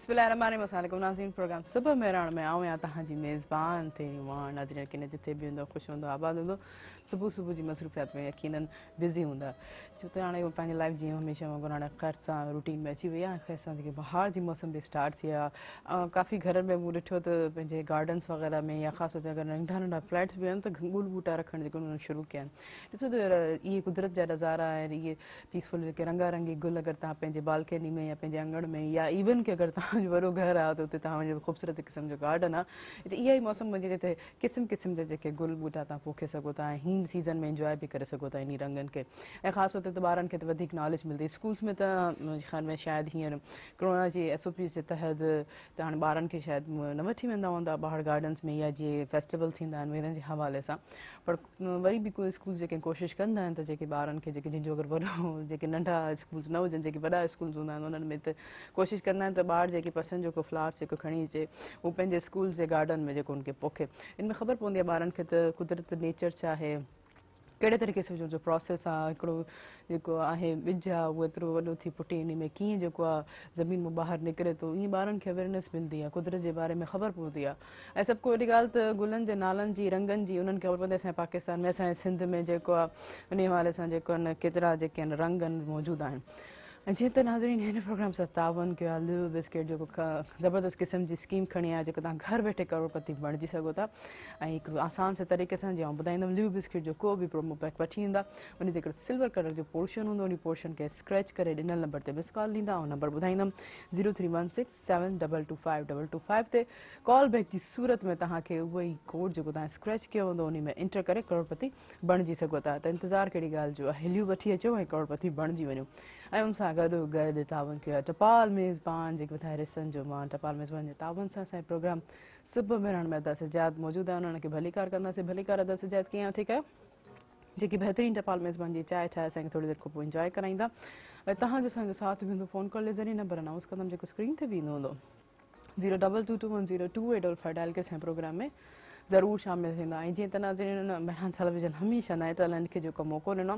बिस्मिल्लाहिर्रहमानिर्रहीम नाज़रीन प्रोग्राम सुबह मेहरान में आऊं या तहांजी मेज़बान थे वहाँ नाज़रीन यकीन जिथे भी हूंदो ख़ुशि हूंदो आबाद हूंदो सुबह जी मसरूफ़ियात में यकीनन बिज़ी हूंदा छो त हाणे पंहिंजी लाइफ जीअं हमेशह वांगुरु हाणे ख़ैर सां रूटीन में अची वई आहे ख़ैर सां जेके बहार जी मौसम बि स्टार्ट थी आहे काफ़ी घरनि में मूं ॾिठो त पंहिंजे गार्डन्स वग़ैरह में या ख़ासि तौर ते अगरि नंढा नंढा फ्लैट्स बि आहिनि त गुल ॿूटा रखणु जेके उन्हनि शुरू कया आहिनि ॾिसो त इहे कुदरत जा नज़ारा आहिनि इहे पीसफुल जेके रंगारंगी गुल अगरि तव्हां पंहिंजे बालकनी में या पंहिंजे अंगण में या इवन की अगरि तव्हांजो वॾो घरु आहे त उते तव्हां वञो ख़ूबसूरत क़िस्म जो गार्डन आहे त इहा ई मौसम हुजे जिते क़िस्म क़िस्म जा जेके गुल ॿूटा तव्हां पोखे सघो था ऐं हिन सीज़न में इंजॉय बि करे सघो था इन रंगनि खे ऐं ख़ासि तौर ते ॿारनि खे त वधीक नॉलेज मिलंदी स्कूल्स में त मुंहिंजे ख़्याल में शायदि हींअर कोरोना जी SOPs जे तहत त हाणे ॿारनि खे शायदि न वठी वेंदा हूंदा ॿाहिरि गार्डन्स में या जीअं फेस्टिवल थींदा आहिनि उन्हनि जे हवाले सां पर वरी बि कोई स्कूल जेके कोशिशि कंदा आहिनि त जेके ॿारनि खे जेके जंहिंजो अगरि वॾो जेके नंढा स्कूल्स न हुजनि जेके वॾा स्कूल्स हूंदा आहिनि उन्हनि में त कोशिशि कंदा आहिनि त ॿार जेकी पसंदि जेको फ्लावर्स जेको खणी अचे उहो पंहिंजे स्कूल जे गार्डन में जेको उनखे पोखे इनमें ख़बर पवंदी आहे ॿारनि खे त कुदरत नेचर छा आहे कहिड़े तरीक़े सां जो प्रोसेस आहे हिकिड़ो जेको आहे ॿिज आहे उहो एतिरो वॾो थी पुटे इन में कीअं जेको आहे ज़मीन मां ॿाहिरि निकिरे थो ईअं ॿारनि खे अवेयरनेस मिलंदी आहे कुदरत जे बारे में ख़बर पवंदी आहे ऐं सभु को वॾी ॻाल्हि त गुलनि जे नालनि जी रंगनि जी उन्हनि खे ख़बर पवंदी आहे असांजे पाकिस्तान में असांजे सिंध में जेको आहे उन हवाले सां जेको आहिनि केतिरा जेके आहिनि रंग आहिनि मौजूदु आहिनि ऐं जीअं त नाज़रीन हिन प्रोग्राम सां तावन कयो आहे लिव बिस्किट जेको ज़बरदस्त क़िस्म जी स्कीम खणी आहे जेको तव्हां घर वेठे करोड़पति बणिजी सघो था ऐं हिकिड़ो आसान से तरीक़े सां जीअं ॿुधाईंदमि लिव बिस्किट जो को बि प्रोमो पैक वठी ईंदा उन ते हिकिड़ो सिल्वर कलर जो पोर्शन हूंदो उन पोर्शन खे स्क्रैच करे ॾिनल नंबर ते मिस कॉल ॾींदा ऐं नंबर ॿुधाईंदमि 0316722522 ते कॉल बैक जी सूरत में तव्हांखे उहो ई कोड जेको तव्हां स्क्रैच कयो हूंदो उन में एंटर करे करोड़पति बणिजी सघो था त इंतज़ारु कहिड़ी ॻाल्हि जो आहे लिव वठी अचो ऐं करोड़पति बणिजी वञो ऐं उन सां गॾु गॾु तावन कयो आहे टपाल मेज़बान जेके ॿुधाए रिसनि जो मां टपाल मेज़बान जे तावन सां असांजो प्रोग्राम सुबुह में रहण में अदा सिजात मौजूदु आहे उन्हनि खे भलीकार कंदासीं भलीकार अदा सिजात कीअं थी कयो जेकी बहितरीन टपाल मेज़बान जी चांहि ठाहे असांखे थोरी देरि खां पोइ इंजॉय कराईंदा ऐं तव्हांजो असांजो साथ बि हूंदो फ़ोन कॉल जे ज़रिए नंबर अनाउंस कंदमि जेको स्क्रीन ते बि ईंदो हूंदो 02221022855 डायल करे असांजे प्रोग्राम में ज़रूरु शामिलु थींदा ऐं जीअं त नाज़रीन मेहरान टेलीविज़न हमेशह नए टैलेंट खे जेको मौक़ो ॾिनो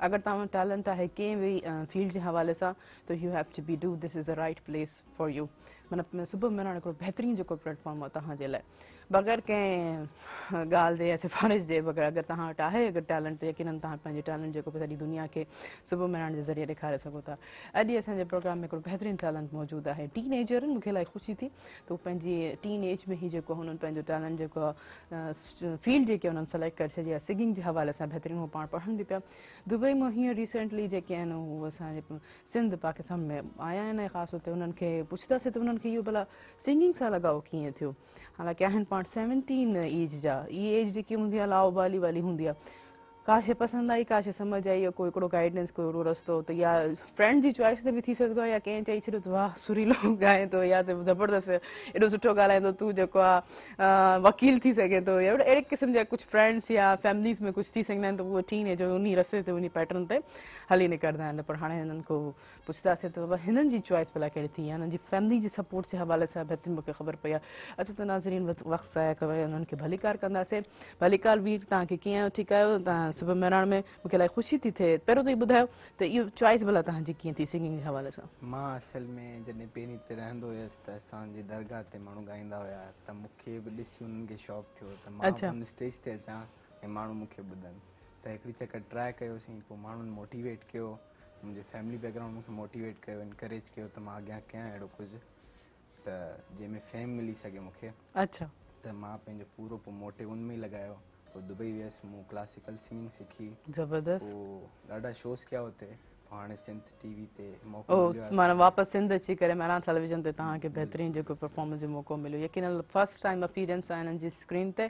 अगरि तव्हां टैलेंट आहे कंहिं बि फील्ड जे हवाले सां त you have to be do this is the right place for you माना सुबुह में हिकिड़ो बहितरीनु जेको प्लेटफॉर्म आहे तव्हांजे लाइ बग़ैर कंहिं ॻाल्हि जे या सिफ़ारिश जे बग़ैर अगरि तव्हां वटि आहे अगरि टैलेंट त यकीननि तव्हां पंहिंजे टैलेंट जेको सॼी दुनिया खे सुबुह मेहरान जे ज़रिए ॾेखारे सघो था अॼु असांजे प्रोग्राम में हिकिड़ो बहितरीनु टैलेंट मौजूदु आहे टीन एजर मूंखे इलाही ख़ुशी थी त उहो पंहिंजी टीन एज में ई जेको हुननि पंहिंजो टैलेंट जेको आहे फील्ड जेके हुननि सेलेक्ट करे छॾी आहे सिंगिंग जे हवाले सां बहितरीनु उहो पाण पढ़नि बि पिया दुबई मां हींअर रिसेंटली जेके आहिनि उहे असांजे सिंध पाकिस्तान में आया आहिनि ऐं ख़ासि तौर ते उन्हनि खे पुछंदासीं त उन्हनि खे इहो भला सिंगिंग सां लॻाव कीअं थियो हालांकि आहिनि पाण 17 एज जा इहा एज जेकी हूंदी आहे लाओ बाली वाली हूंदी आहे काशे पसंदि आई काशे सम्झ आई या कोई हिकिड़ो गाइडेंस कोई अहिड़ो रस्तो त या फ्रेंड जी चॉइस ते बि थी सघंदो आहे या कंहिं चई छॾियो त वाह सुरीलो ॻाए थो या त ज़बरदस्त एॾो सुठो ॻाल्हाईंदो तूं जेको आहे वकील थी सघे थो या अहिड़े क़िस्म जा कुझु फ्रेंड्स या फैमिलीज़ में कुझु थी सघंदा आहिनि त उहे टीन एज उन रस्ते ते उन पैटर्न ते हली निकिरंदा आहिनि पर हाणे हिननि खां पुछंदासीं त हिननि जी चॉइस भला कहिड़ी थी या हिननि जी फैमिली जी सपोर्ट जे हवाले सां बहितरीनु मूंखे ख़बर पई आहे अचो त नाज़रीन वक़्तु ज़ाया करे हुननि खे भलीकार कंदासीं भलीकार बि तव्हांखे कीअं ठीकु आहियो तव्हां सुबुह मेहरान में मूंखे इलाही ख़ुशी थी थिए पहिरियों त इहो ॿुधायो त इहो चॉइस भला तव्हांजी कीअं थी सिंगिंग जे हवाले सां मां असल में जॾहिं पहिरीं हिते रहंदो हुयुसि त असांजी दरगाह ते माण्हू ॻाईंदा हुया त मूंखे बि ॾिसी उन्हनि खे शौक़ु थियो त मां हुन स्टेज ते अचां ऐं माण्हू मूंखे ॿुधनि त हिकिड़ी चकर ट्राए कयोसीं पोइ माण्हुनि मोटिवेट कयो मुंहिंजे फैमिली बैकग्राउंड मूंखे मोटिवेट कयो इनकरेज कयो त मां अॻियां कयां अहिड़ो कुझु त जंहिंमें फेम मिली सघे मूंखे अच्छा त मां पंहिंजो पूरो पोइ मोटिव उन में ई लॻायो पोइ दुबई वियसि मूं क्लासिकल सिंगिंग सिखी ज़बरदस्त पोइ ॾाढा शोज़ कया हुते हाणे सिंध TV ते मौक़ो ओ मिलियो माना आहे वापसि सिंध अची करे मेहरान टेलीविज़न ते तव्हांखे बहितरीनु जेको परफॉर्मेंस जो मौक़ो मिलियो यकीनन फस्ट टाइम अपीरेंस आहे हिननि जी स्क्रीन ते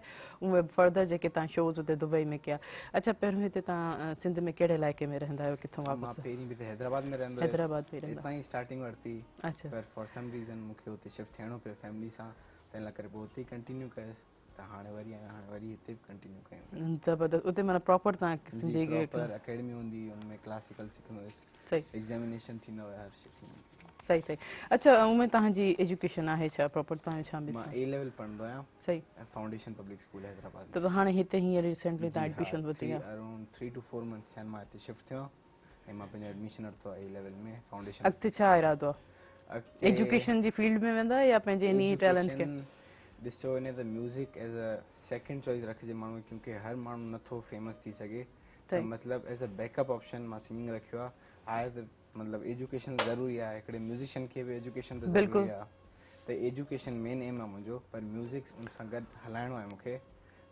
उहे फर्दर जेके तव्हां शोज़ हुते दुबई में कया अच्छा पहिरियों हिते तव्हां सिंध में कहिड़े इलाइक़े में रहंदा आहियो किथां मां वापसि पहिरीं बि त हैदराबाद में रहंदो हुयुसि हैदराबाद में रहंदा हितां ई स्टार्टिंग वरिती अच्छा पर फॉर सम रीज़न मूंखे हुते शिफ्ट थियणो पियो फैमिली सां त इन करे पोइ हुते ई कंटिन्यू कयुसि त हाणे वरी आहियां हाणे वरी हिते बि कंटिन्यू कयूं ज़बरदस्त उते माना प्रॉपर तव्हां जी सिंधी प्रॉपर अकेडमी हूंदी हुई हुन में क्लासिकल सिखंदो हुयुसि सही एग्ज़ामिनेशन थींदा हुया हर शइ सही सही अच्छा उमें तव्हांजी एजुकेशन आहे छा प्रॉपर तव्हांजो छा मां A लेवल पढ़ंदो आहियां सही ऐं फाउंडेशन पब्लिक स्कूल हैदराबाद त हाणे हिते हींअर रिसेंटली तव्हां एडमिशन वरिती आहे अराउंड 3 to 4 months थियनि मां हिते शिफ्ट थियो ऐं मां पंहिंजो एडमिशन वरितो आहे A लेवल में फाउंडेशन अॻिते छा इरादो आहे एजुकेशन जी फील्ड में वेंदा या पंहिंजे इन टैलेंट खे? ॾिसो इन त music as a second choice रखिजे माण्हू, क्योंकि हर माण्हू नथो फेमस थी सघे, त मतिलबु एज़ अ बैकअप ऑप्शन मां सिंगिंग रखियो आहे त मतिलबु एजुकेशन ज़रूरी आहे, हिकिड़े म्यूज़िशियन खे बि एजुकेशन त ज़रूरी आहे, त एजुकेशन मेन एम आहे मुंहिंजो, पर म्यूज़िक उन सां गॾु हलाइणो आहे मूंखे,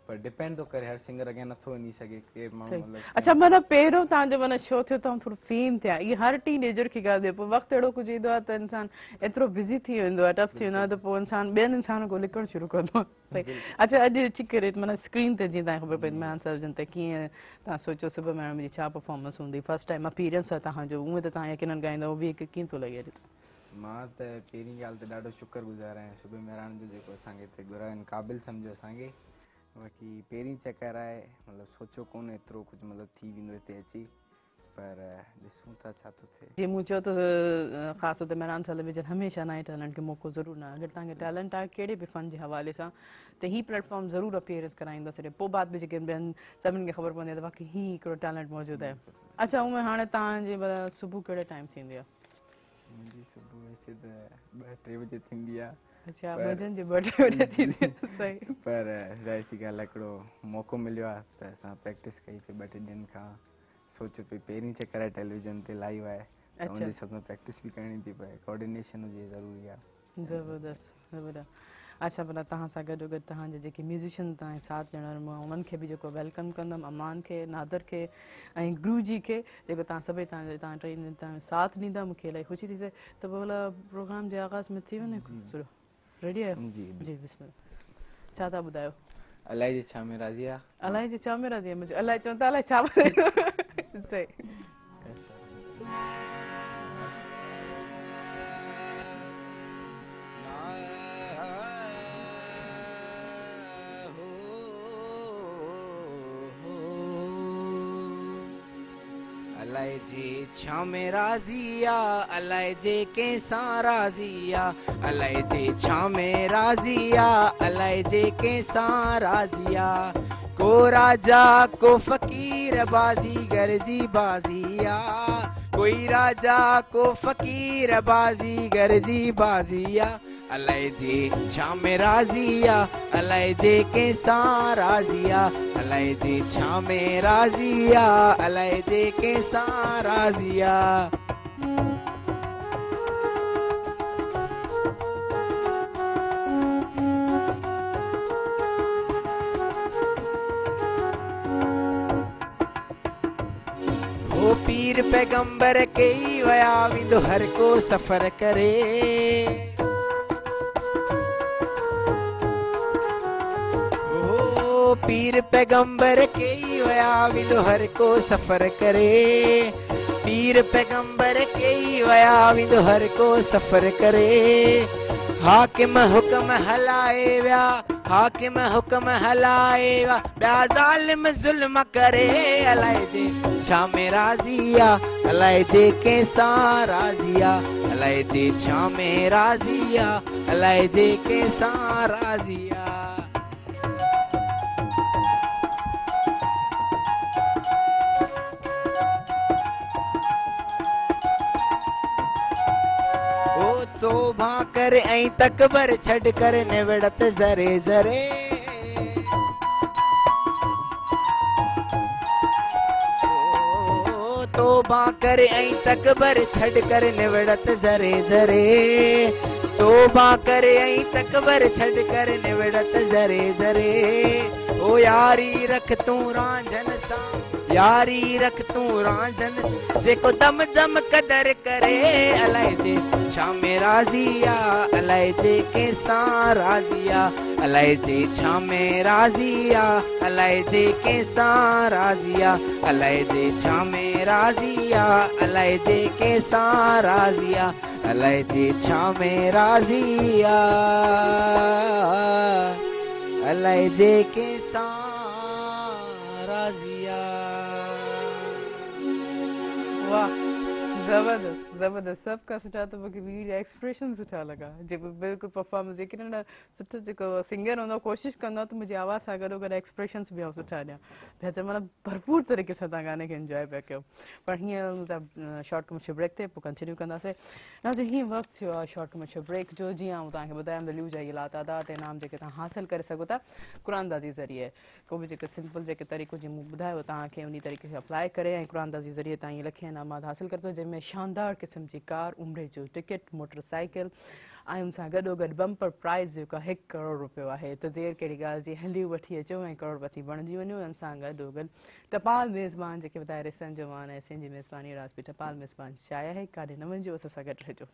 पर डिपेंड थो करे, हर सिंगर अॻियां नथो वञी सघे, केरु माण्हू मतिलबु। अच्छा माना पहिरियों तव्हांजो माना शो थियो तव्हां थोरो फेम थिया, इहा हर टीनेजर खे ॻाल्हि पोइ वक़्तु अहिड़ो कुझु ईंदो आहे त इंसानु एतिरो बिज़ी थी वेंदो आहे, टफ थी वेंदो आहे, त पोइ इंसानु ॿियनि इंसाननि खां लिकणु शुरू कंदो आहे। सही। अच्छा अॼु अची करे माना स्क्रीन ते जीअं तव्हांखे ख़बर पई मैन सर्जन ते कीअं तव्हां सोचो सुबुह मैडम जी छा परफॉर्मेंस हूंदी, फर्स्ट टाइम अपीयरेंस आहे तव्हांजो, उहे त तव्हां यकीनन ॻाईंदव, उहो बि कीअं थो लॻे? मां त पहिरीं ॻाल्हि त ॾाढो शुक्रगुज़ार आहियां शुभे मेहरान जो, जेको असांखे हिते घुराइनि, क़ाबिल सम्झो असांखे। बाक़ी पहिरीं चकर आहे, मतिलबु सोचो कोन एतिरो कुझु मतिलबु थी वेंदो हिते अची, पर ॾिसूं था छा थो थिए। जीअं मूं चयो त ख़ासि तौर ते मेहरान टेलीविजन हमेशह नए टैलेंट खे मौक़ो ज़रूरु न, अगरि तव्हांखे टैलेंट आहे कहिड़े बि फ़न जे हवाले सां, त हीउ प्लेटफॉर्म ज़रूरु अपीयरेंस कराईंदा सॼे, पोइ बाद में जेके ॿियनि सभिनि खे ख़बर पवंदी आहे त बाक़ी हीउ हिकिड़ो टैलेंट मौजूदु आहे। अच्छा उहे हाणे तव्हांजी सुबुह कहिड़े टाइम थींदी आहे? मुंहिंजी सुबुह वैसे त 2-3 बजे थींदी आहे। अच्छा मंझंदि जी 2-3 बजे थींदी आहे, सही। पर ज़ाहिर सी ॻाल्हि आहे, हिकिड़ो मौक़ो मिलियो आहे त असां प्रैक्टिस कई पई 2-3 ॾींहंनि खां, सोचो पई पहिरीं चकर आहे टेलीविजन ते लाइव आहे, त उनजे हिसाब सां प्रैक्टिस बि करणी थी पए, कोऑर्डिनेशन हुजे ज़रूरी आहे। ज़बरदस्त ज़बरदस्त। अच्छा भला तव्हां सां गॾोगॾु तव्हांजे जेके म्यूज़िशियन तव्हांजे साथ ॾियण, मां उन्हनि खे बि जेको वेलकम कंदमि, अमान खे, नादर खे ऐं गुरू जी खे, जेको तव्हां सभई तव्हां टे तव्हां साथ ॾींदा, मूंखे इलाही ख़ुशी थी थिए। त पोइ भला प्रोग्राम जे आगाज़ में थी वञे शुरू? रेडी आहियो? जी बिस्मिल्लाह। छा था ॿुधायो? अलाए जे छा में राज़ी आहे? अलाए जे छा में राज़ी आहे? मुंहिंजो अलाए चवनि था अलाए छा ॿुधाईंदो? सही। अलाए जे छा में राज़ी आ, अलाए जे कंहिंसां राज़ी आ, अलाए जे छा में राज़ी आ, अलाए जे कंहिंसां राज़ी आ, को राजा को फ़कीर बाज़ीगर जी बाज़ी आ, कोई राजा को फ़कीर बाज़ीगर जी बाज़ी आ, अलाए जे छा में राज़ी आ, अलाए जे कंहिंसां राज़ी आ, अलाए जे छा में राज़ी आ, अलाए जे कंहिंसां राज़ी आ। ओ पीर पैगंबर के ई वया विंदो हर को सफ़र करे, पीर पैगंबर के ही वया विंदो हर को सफ़र करे, पीर पैगंबर के ही वया विंदो हर को सफ़र करे, हाकिम हुक्म हलाए विया, हाकिम हुक्म हलाए विया, ॿिया ज़ालिम ज़ुल्म करे, अलाए जे छा में राज़ी आ, अलाए जे कंहिंसां राज़ी आ, अलाए जे छा में राज़ी आ, अलाए जे कंहिंसां राज़ी आ। तोबा कर ऐं तकबर छड़ कर निवड़त ज़रे ज़रे, तोबा कर ऐं तकबर छड़ कर निवड़त ज़रे ज़रे, तोबा कर ऐं तकबर छड़ कर निवड़त ज़रे ज़रे, ओ यारी रख तूं रांझन सां, यारी रख तूं रांझन सां, जेको दम दम कदर करे, अलाए जे छा में राज़ी आ, अलाए जे कंहिंसां राज़ी आ, अलाए जे छा में राज़ी आ, अलाए जे कंहिंसां राज़ी आ, अलाए जे छा में राज़ी आ, अलाए जे कंहिंसां राज़ी आ, अलाए जे छा में राज़ी आ, अलाए जे कंहिंसां राज़ी आ। वाह जबरदस्त जबरदस्त सबका सुठा त मूंखे वीर जा एक्सप्रेशन सुठा लॻा जेको बिल्कुलु परफॉर्मेंस जेके न सुठो जेको सिंगर हूंदो कोशिशि कंदो आहे त मुंहिंजी आवाज़ सां गॾोगॾु एक्सप्रेशन्स बि सुठा ॾियां पिया त मतिलबु भरपूर तरीक़े सां तव्हां गाने खे इंजॉय पिया कयो पर हीअं त शॉर्ट कमर्शियल ब्रेक ते पोइ कंटिन्यू कंदासीं न जो हीअं वक़्तु थियो आहे शॉर्ट कमर्शियल ब्रेक जो जीअं आउं तव्हांखे ॿुधायां लियू जा इहे लातादात इनाम जेके तव्हां हासिलु करे सघो था क़ुरानदाज़ी ज़रिए को बि जेके सिंपल जेके तरीक़ो जीअं मूं ॿुधायो तव्हांखे उन तरीक़े सां अप्लाई करे ऐं क़ुरानदाज़ी ज़रिए तव्हां इहे लखे इनामात हासिलु करे थो जंहिंमें शानदार क़िस्म जी कार उमिरि जो टिकट मोटरसाइकिल ऐं उन सां गॾोगॾु बम्पर प्राइज़ जेको आहे 1 करोड़ रुपयो आहे त देरि कहिड़ी ॻाल्हि जी हली वठी अचो ऐं करोड़पति बणिजी वञो हुन सां गॾोगॾु टपाल मेज़बान जेके ॿुधाए रिसनि जो मान ऐं सिंधी मेज़बानी राज़ बि टपाल मेज़बान चाहे आहे काॾे न वञिजो असां सां गॾु रहिजो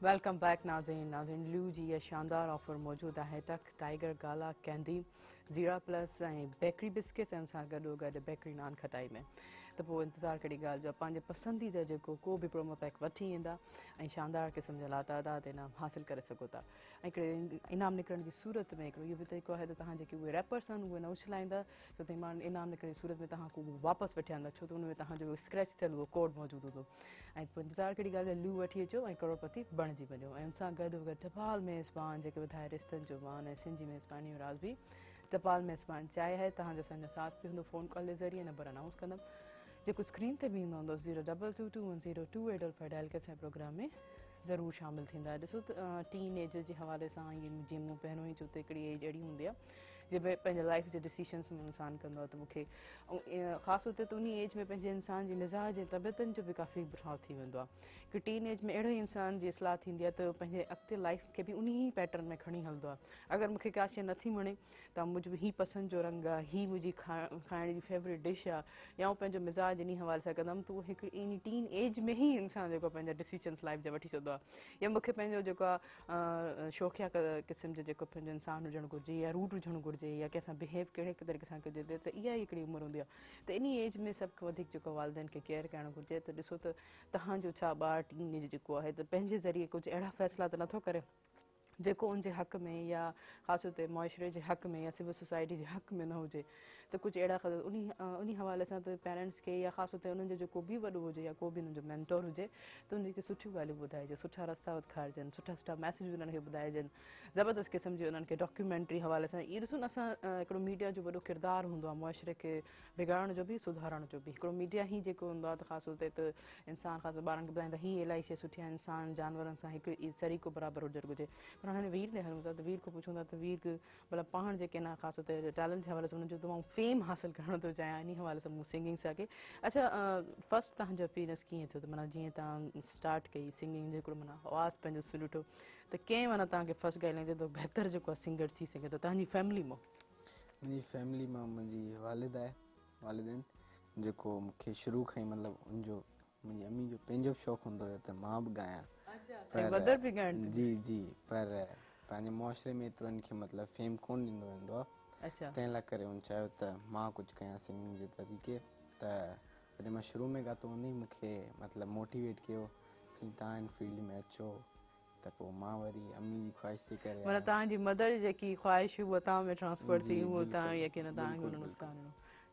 वेलकम बैक नाज़रीन नाज़रीन लियू जी इहा शानदार ऑफर मौजूदु आहे टक टाइगर गाला कैंडी ज़ीरा प्लस ऐं बेकरी बिस्किट्स ऐं सां गॾोगॾु बेकरी नान खटाई में त पोइ इंतज़ारु कहिड़ी ॻाल्हि जो पंहिंजे पसंदीदा जेको को बि प्रोमो पैक वठी ईंदा ऐं शानदार क़िस्म जा लातादात इनाम हासिलु करे सघो था ऐं हिकिड़े इनाम निकिरण जी सूरत में हिकिड़ो इहो बि तरीक़ो आहे त तव्हां जेके उहे रैपर्स आहिनि उहे न उछलाईंदा छो त इनाम निकिरण जी सूरत में तव्हां को वापसि वठी आंदा छो त उन में तव्हांजो स्क्रैच थियल उहो कोड मौजूदु हूंदो ऐं पोइ इंतज़ारु कहिड़ी ॻाल्हि आहे लियू वठी अचो ऐं करोड़पति बणिजी वञो ऐं उन सां गॾोगॾु टपाल मेज़बान जेके ॿुधाए रिश्तनि जो मान ऐं सिंधी मेज़बानी जो राज़ बि टपाल मेज़बान चाहे आहे तव्हांजो असांजो साथ बि हूंदो फ़ोन कॉल जे ज़रिए नंबर अनाउंस कंदमि जेको स्क्रीन ते बि ईंदो हूंदो 022210228 डायल के असांजे प्रोग्राम में ज़रूरु शामिलु थींदा ॾिसो त टीन एज जे हवाले सां जीअं मूं पहिरियों ई चयो त हिकिड़ी एज अहिड़ी हूंदी आहे जंहिंमें पंहिंजे लाइफ जे डिसीशन्स में इंसानु कंदो आहे त मूंखे ऐं ख़ासि तौर ते उन एज में पंहिंजे इंसान जी मिज़ाज ऐं तबियतनि जो बि काफ़ी बदलाव थी वेंदो आहे कि टीन एज में अहिड़ो ई इंसान जी इस्लाह थींदी आहे त पंहिंजे अॻिते लाइफ खे बि उन ई पैटर्न में खणी हलंदो आहे अगरि मूंखे का शइ नथी वणे त मुंहिंजो हीअ पसंदि जो रंग आहे हीअ मुंहिंजी खाइण जी फेवरेट डिश आहे या आउं पंहिंजो मिज़ाज इन हवाले सां कंदमि त उहो हिकु इन टीन एज में ई इंसानु जेको पंहिंजा डिसीजन्स लाइफ जा वठी सघंदो आहे या मूंखे पंहिंजो जेको आहे शौक़िया क़िस्म जो जेको पंहिंजो इंसानु हुजणु घुरिजे या रूट हुजणु घुरिजे या कंहिंसां बिहेव कहिड़े तरीक़े सां कजे त इहा ई हिकिड़ी उमिरि हूंदी आहे त इन एज में सभ खां वधीक जेको वालिदैन खे केयर करणु घुरिजे त ॾिसो त तव्हांजो छा ॿार टीन एज जेको आहे त पंहिंजे ज़रिए कुझु अहिड़ा फ़ैसिला त नथो करे जेको उनजे हक़ में या ख़ासि तौर ते मुआशरे जे हक़ में या सिविल सोसाइटी जे हक़ में न हुजे त कुझु अहिड़ा उन हवाले सां त पेरेंट्स खे या ख़ासि तौर ते उन्हनि जो जेको बि वॾो हुजे या को बि उन्हनि जो मेंटोर हुजे त उनखे सुठियूं ॻाल्हियूं ॿुधाइजे सुठा रस्ता ॾेखारिजनि सुठा सुठा मैसेज उन्हनि खे ॿुधाइजनि ज़बरदस्त क़िस्म जी उन्हनि खे डॉक्यूमेंट्री हवाले सां इहो ॾिसो न असां हिकिड़ो मीडिया जो वॾो किरदारु हूंदो आहे मुआशरे खे बिगाड़ण जो बि सुधारण जो बि हिकिड़ो मीडिया ई जेको हूंदो आहे त ख़ासि तौर ते त इंसानु ख़ासि ॿारनि खे ॿुधाईंदा हीअ इलाही शइ सुठी आहे इंसानु जानवरनि सां हिकु सरीको बराबरि हुजणु घुरिजे पर हाणे वीर ॾे हलूं था त वीर खां पुछूं था त वीर मतिलबु पाण जेके न ख़ासि तौर ते टैलेंट जे हवाले सां उन्हनि जो तमामु फेम हासिलु करणु थो चाहियां इन हवाले सां मूं सिंगिंग सां के अच्छा फस्ट तव्हांजो एक्सपीरियंस कीअं थियो त माना जीअं तव्हां स्टार्ट कई सिंगिंग जो हिकिड़ो माना आवाज़ु पंहिंजो सुर ॾिठो त कंहिं माना तव्हांखे फस्ट ॻाल्हाइण जे त बहितरु जेको आहे सिंगर थी सघे थो तव्हांजी फैमिली मां मुंहिंजी फैमिली मां मुंहिंजी वालिद आहे वालिदैन जेको मूंखे शुरू खां ई मतिलबु उनजो मुंहिंजी अम्मी जो पंहिंजो बि शौक़ु हूंदो हुयो त मां बि ॻायां जी जी पर पंहिंजे मुआशरे में एतिरो इनखे मतिलबु फेम कोन ॾिनो वेंदो आहे तंहिं लाइ करे उन चयो त मां कुझु कयां सिंगिंग जे तरीक़े त जॾहिं मां शुरू में ॻातो उन ई मूंखे मतिलबु मोटिवेट कयो चई तव्हां हिन फील्ड में अचो त पोइ मां वरी अम्मी जी ख़्वाहिश जे करे माना तव्हांजी मदर जेकी ख़्वाहिश उहा तव्हां में ट्रांसफर थी उहो तव्हां यकीन तव्हांखे उन नुक़सानु ॾिनो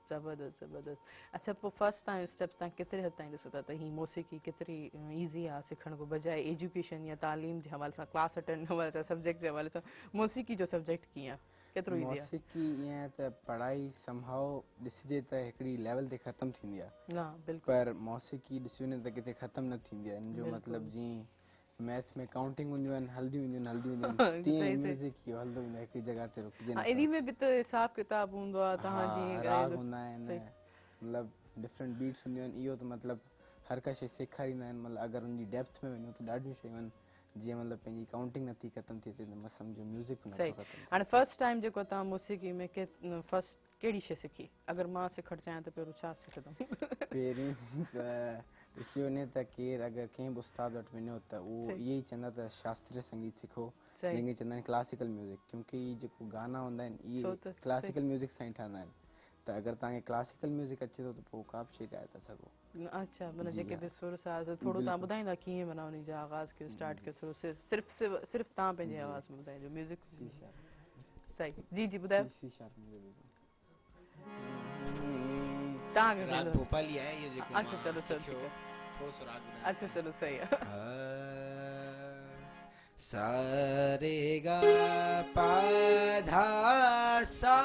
ज़बरदस्त ज़बरदस्त अच्छा पोइ फस्ट तव्हां स्टेप्स तव्हां केतिरे हद ताईं ॾिसो था त हीअ मौसीक़ी केतिरी ईज़ी आहे सिखण खां बजाए एजुकेशन या तालीम जे हवाले सां क्लास अटेंड हवाले सां सब्जेक्ट जे हवाले सां मौसीक़ी जो सब्जेक्ट कीअं आहे केतिरो ईज़ी आहे मौसीक़ी ईअं त पढ़ाई संभाव ॾिसिजे त हिकिड़ी लेवल ते ख़तमु थींदी आहे हा बिल्कुलु पर मौसीक़ी ॾिसूं न त किथे ख़तमु न थींदी आहे हिन जो मतिलबु जीअं मैथ में काउंटिंग हूंदियूं आहिनि हलंदियूं ईंदियूं आहिनि तीअं म्यूज़िक इहो हलंदो वेंदो आहे हिकिड़ी जॻह ते रुकिजे न इन में बि त हिसाबु किताबु हूंदो आहे तव्हां जीअं राग हूंदा आहिनि मतिलबु डिफरेंट बीट्स हूंदियूं आहिनि इहो त मतिलबु हर का शइ सेखारींदा आहिनि मतिलबु अगरि उनजी डेप्थ में वञूं त ॾाढियूं शयूं आहिनि जीअं मतिलबु पंहिंजी काउंटिंग नथी ख़तमु थिए त मां सम्झो म्यूज़िक सही हाणे फस्ट टाइम जेको तव्हां मौसीक़ी में फस्ट कहिड़ी शइ सिखी अगरि मां सिखणु चाहियां त पहिरियों छा सिखंदमि पहिरीं त ॾिसी वञे त केरु अगरि कंहिं बि उस्ताद वटि वञो त उहो इहे ई चवंदा त शास्त्रीय संगीत सिखो जंहिंखे चवंदा आहिनि क्लासिकल म्यूज़िक क्योंकि इहे जेको गाना हूंदा आहिनि इहे क्लासिकल म्यूज़िक सां ई ठहंदा आहिनि त अगरि तव्हांखे क्लासिकल म्यूज़िक अचे थो त पोइ का बि शइ ॻाए था सघो अच्छा माना जेके बि सुर साज़ थोरो तव्हां ॿुधाईंदा कीअं माना उन जा आगाज़ कयो स्टार्ट कयो थोरो सिर्फ़ु तव्हां पंहिंजे आवाज़ में ॿुधाइजो म्यूज़िक सही जी जी ॿुधायो तव्हांखे राग कहिड़ो? भोपाली आहे इहो जेको अच्छा मां चलो चलो सिखियो, ठीक है। थोरो सो राग ॿुधायां। अच्छा चलो सही है। सा रे गा पा धा सा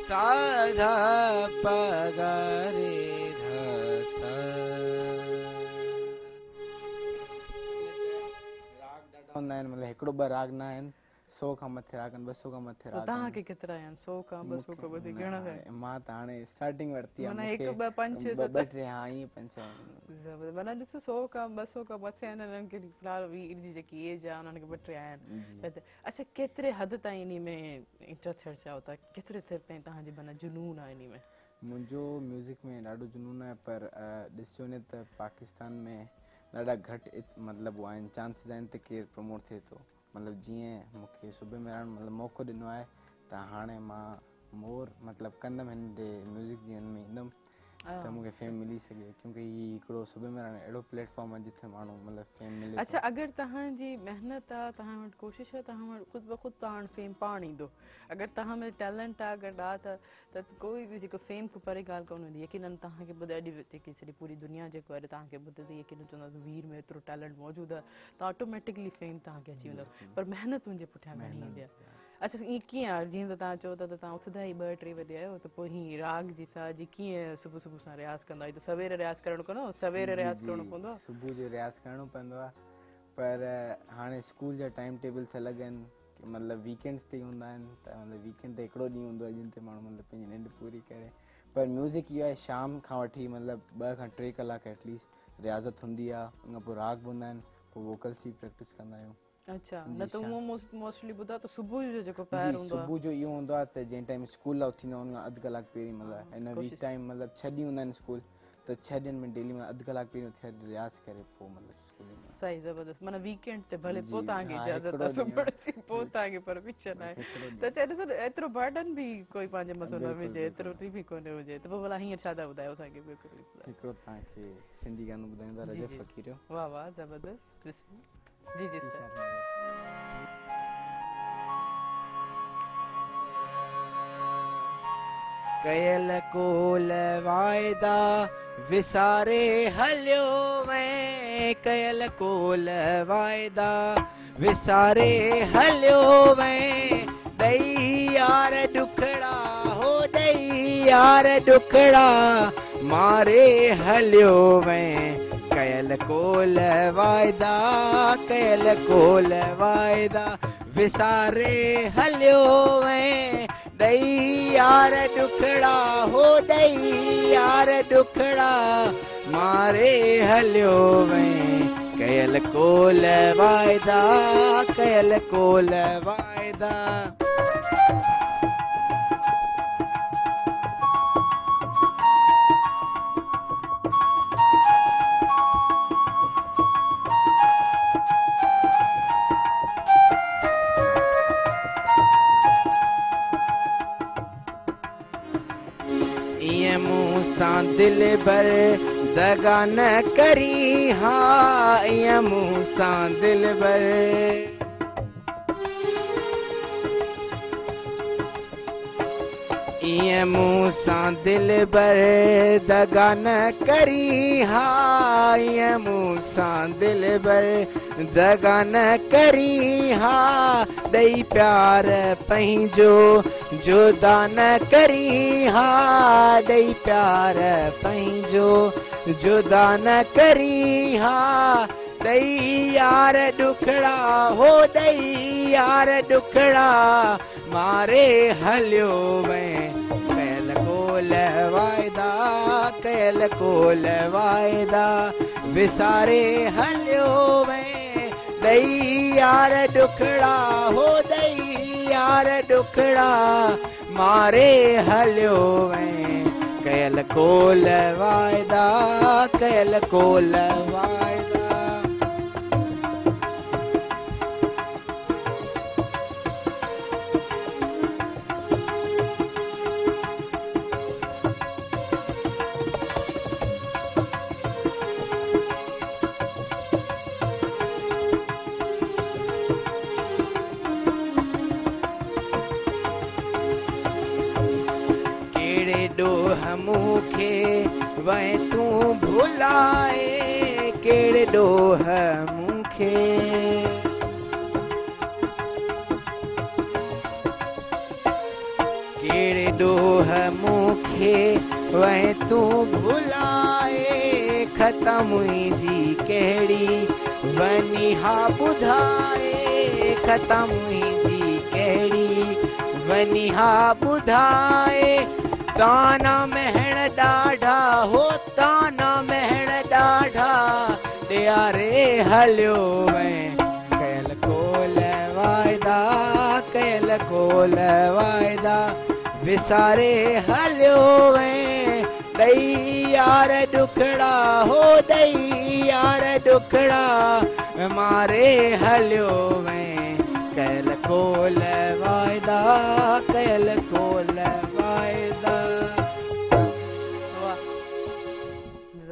सा धा प गा रे धा सा। राग ॾाढा हूंदा आहिनि, मतिलबु हिकिड़ो ॿ राग न आहिनि, 100 खां मथे राग आहिनि, 200 खां मथे राग आहिनि। तव्हांखे केतिरा आहिनि? 100 खां 200 खां वधीक घणा आहिनि? मां त हाणे स्टार्टिंग वरिती आहे, माना मूंखे 1 2 5 6 7 ॿ टे हा ईअं 5 6 आहिनि। ज़बरदस्त। माना ॾिसो 100 खां 200 खां मथे आहिनि, हिननि खे फ़िलहाल जी जेकी एज आहे उन्हनि खे 2 3 आहिनि। अच्छा केतिरे हद ताईं इन में इंट्रस्ट थियणु चाहियो था? केतिरे ताईं तव्हांजी माना जुनून आहे इन में? मुंहिंजो म्यूज़िक में ॾाढो जुनून आहे, पर ॾिसो ने त पाकिस्तान में ॾाढा घटि मतिलबु उहे आहिनि चांसिस आहिनि त केरु प्रमोट थिए थो। मतिलबु जीअं मूंखे सूबे में रहणु मतिलबु मौक़ो ॾिनो आहे, त हाणे मां मोर मतिलबु कंदमि हिन ते म्यूज़िक जी हिन में ईंदुमि त मूंखे फेम मिली सघे, क्योंकि हीउ हिकिड़ो सूबे में रहणु अहिड़ो प्लेटफॉर्म आहे जिथे माण्हू मतिलबु फेम मिले। अच्छा अगरि तव्हांजी महिनत आहे, तव्हां वटि कोशिशि आहे, तव्हां वटि ख़ुदि ब ख़ुदि तव्हां फेम पाण ईंदो। अगरि तव्हां में टैलेंट आहे, अगरि आहे त कोई बि जेको फेम खां परे ॻाल्हि कोन हूंदी। यकीननि तव्हांखे ॿुधाए अॼु जेकी सॼी पूरी दुनिया जेको आहे तव्हांखे ॿुधंदी, यकीन चवंदा त वीर में एतिरो टैलेंट मौजूदु आहे, त ऑटोमेटिकली फेम तव्हांखे अची वेंदो। पर महिनत मुंहिंजे पुठियां घणी ईंदी आहे। अच्छा ईअं कीअं आहे? जीअं त तव्हां चओ था त तव्हां उथंदा ई 2 3 बजे आहियो, त पोइ हीअं राग जी साजी कीअं सुबुह सुबुह सां रियाज़ कंदा आहियो? त सवेर रियाज़ करणो पवंदो? सवेर रियाज़ करणो पवंदो आहे? सुबुह जो रियाज़ करणो पवंदो आहे, पर हाणे स्कूल जा टाइम टेबल्स अलॻि आहिनि, की मतिलबु वीकेंड्स ते हूंदा आहिनि, त मतिलबु वीकेंड ते हिकिड़ो ॾींहुं हूंदो आहे जिन ते माण्हू मतिलबु पंहिंजी निंड पूरी करे। पर म्यूज़िक इहो आहे शाम खां वठी मतिलबु 2 खां 3 कलाक एटलीस्ट रियाज़त हूंदी आहे, उन खां पोइ राग हूंदा आहिनि, पोइ वोकल्स जी प्रैक्टिस कंदा आहियूं। अच्छा न त उहो मोस्टली ॿुधा त सुबुह जो जेको पहिर हूंदो आहे, सुबुह जो इहो हूंदो आहे त जंहिं टाइम स्कूल लाइ उथींदो आहे उन खां अधु कलाक पहिरीं मतिलबु हिन वीक टाइम मतिलबु 6 ॾींहं हूंदा आहिनि स्कूल, त 6 ॾींहंनि में डेली में अधु कलाक पहिरीं उथी रियाज़ करे पोइ मतिलबु सही ज़बरदस्त। माना वीकेंड ते भले पोइ तव्हांखे इजाज़त आहे सुबुह जी, पोइ तव्हांखे परमिशन आहे, त चए ॾिसो एतिरो बर्डन बि कोई पंहिंजे मथां न विझे, एतिरो बि कोन हुजे, त पोइ भला हीअं छा था ॿुधायो असांखे? बिल्कुलु हिकिड़ो तव्हांखे सिंधी गानो ॿुधाईंदा, रजब फ़कीर जो। वाह वाह ज़बरदस्त। जी जी सर। कयल कोल वायदा विसारे हलियो वैं, कयल कोल वायदा विसारे हलियो वैं, ॾई यार ॾुखड़ा हो ॾई यार ॾुखड़ा मारे हलियो वैं, कयल कोल वायदा कयल कोल वायदा विसारे हलियो वैं, ॾई यार ॾुखड़ा हो ॾई यार ॾुखड़ा मारे हलियो वैं, कयल कोल वायदा कयल कोल वायदा। मूं सां दिल भर दगा न करी हा, ईअं मूं सां दिल भर ईअं मूं सां दिल भर दगा न करी हा, ईअं मूं सां दिल भर दगा न करी हा, ॾई प्यार पंहिंजो जुदा न करी हा, ॾई प्यार पंहिंजो जुदा न करी हा, ॾई यार ॾुखड़ा हो ॾई यार ॾुखड़ा मारे हलियो वैं, कयल कोल वायदा कयल कोल वायदा विसारे हलियो वैं, ॾई यार ॾुखड़ा हो ॾई यार ॾुखड़ा मारे हलियो वैं, कयल कोल वायदा कयल कोल वायदा। ॾोह मूंखे वह तूं भुलाए कहिड़े ॾोह मूंखे कहिड़े ॾोह मूंखे वह तूं भुलाए ख़तम मुंहिंजी कहिड़ी वञी हा ॿुधाए ख़तम मुंहिंजी कहिड़ी वञी हा ॿुधाए ताना महण ॾाढा हो ताना महण ॾाढा ॾियारे हलियो वएं कयल कोल वाइदा कयल कोल वाइदा विसारे हलियो वएं ॾई यार ॾुखड़ा हो ॾई यार ॾुखड़ा मारे हलियो वएं कयल कोल वाइदा कयल कोल वाइदा।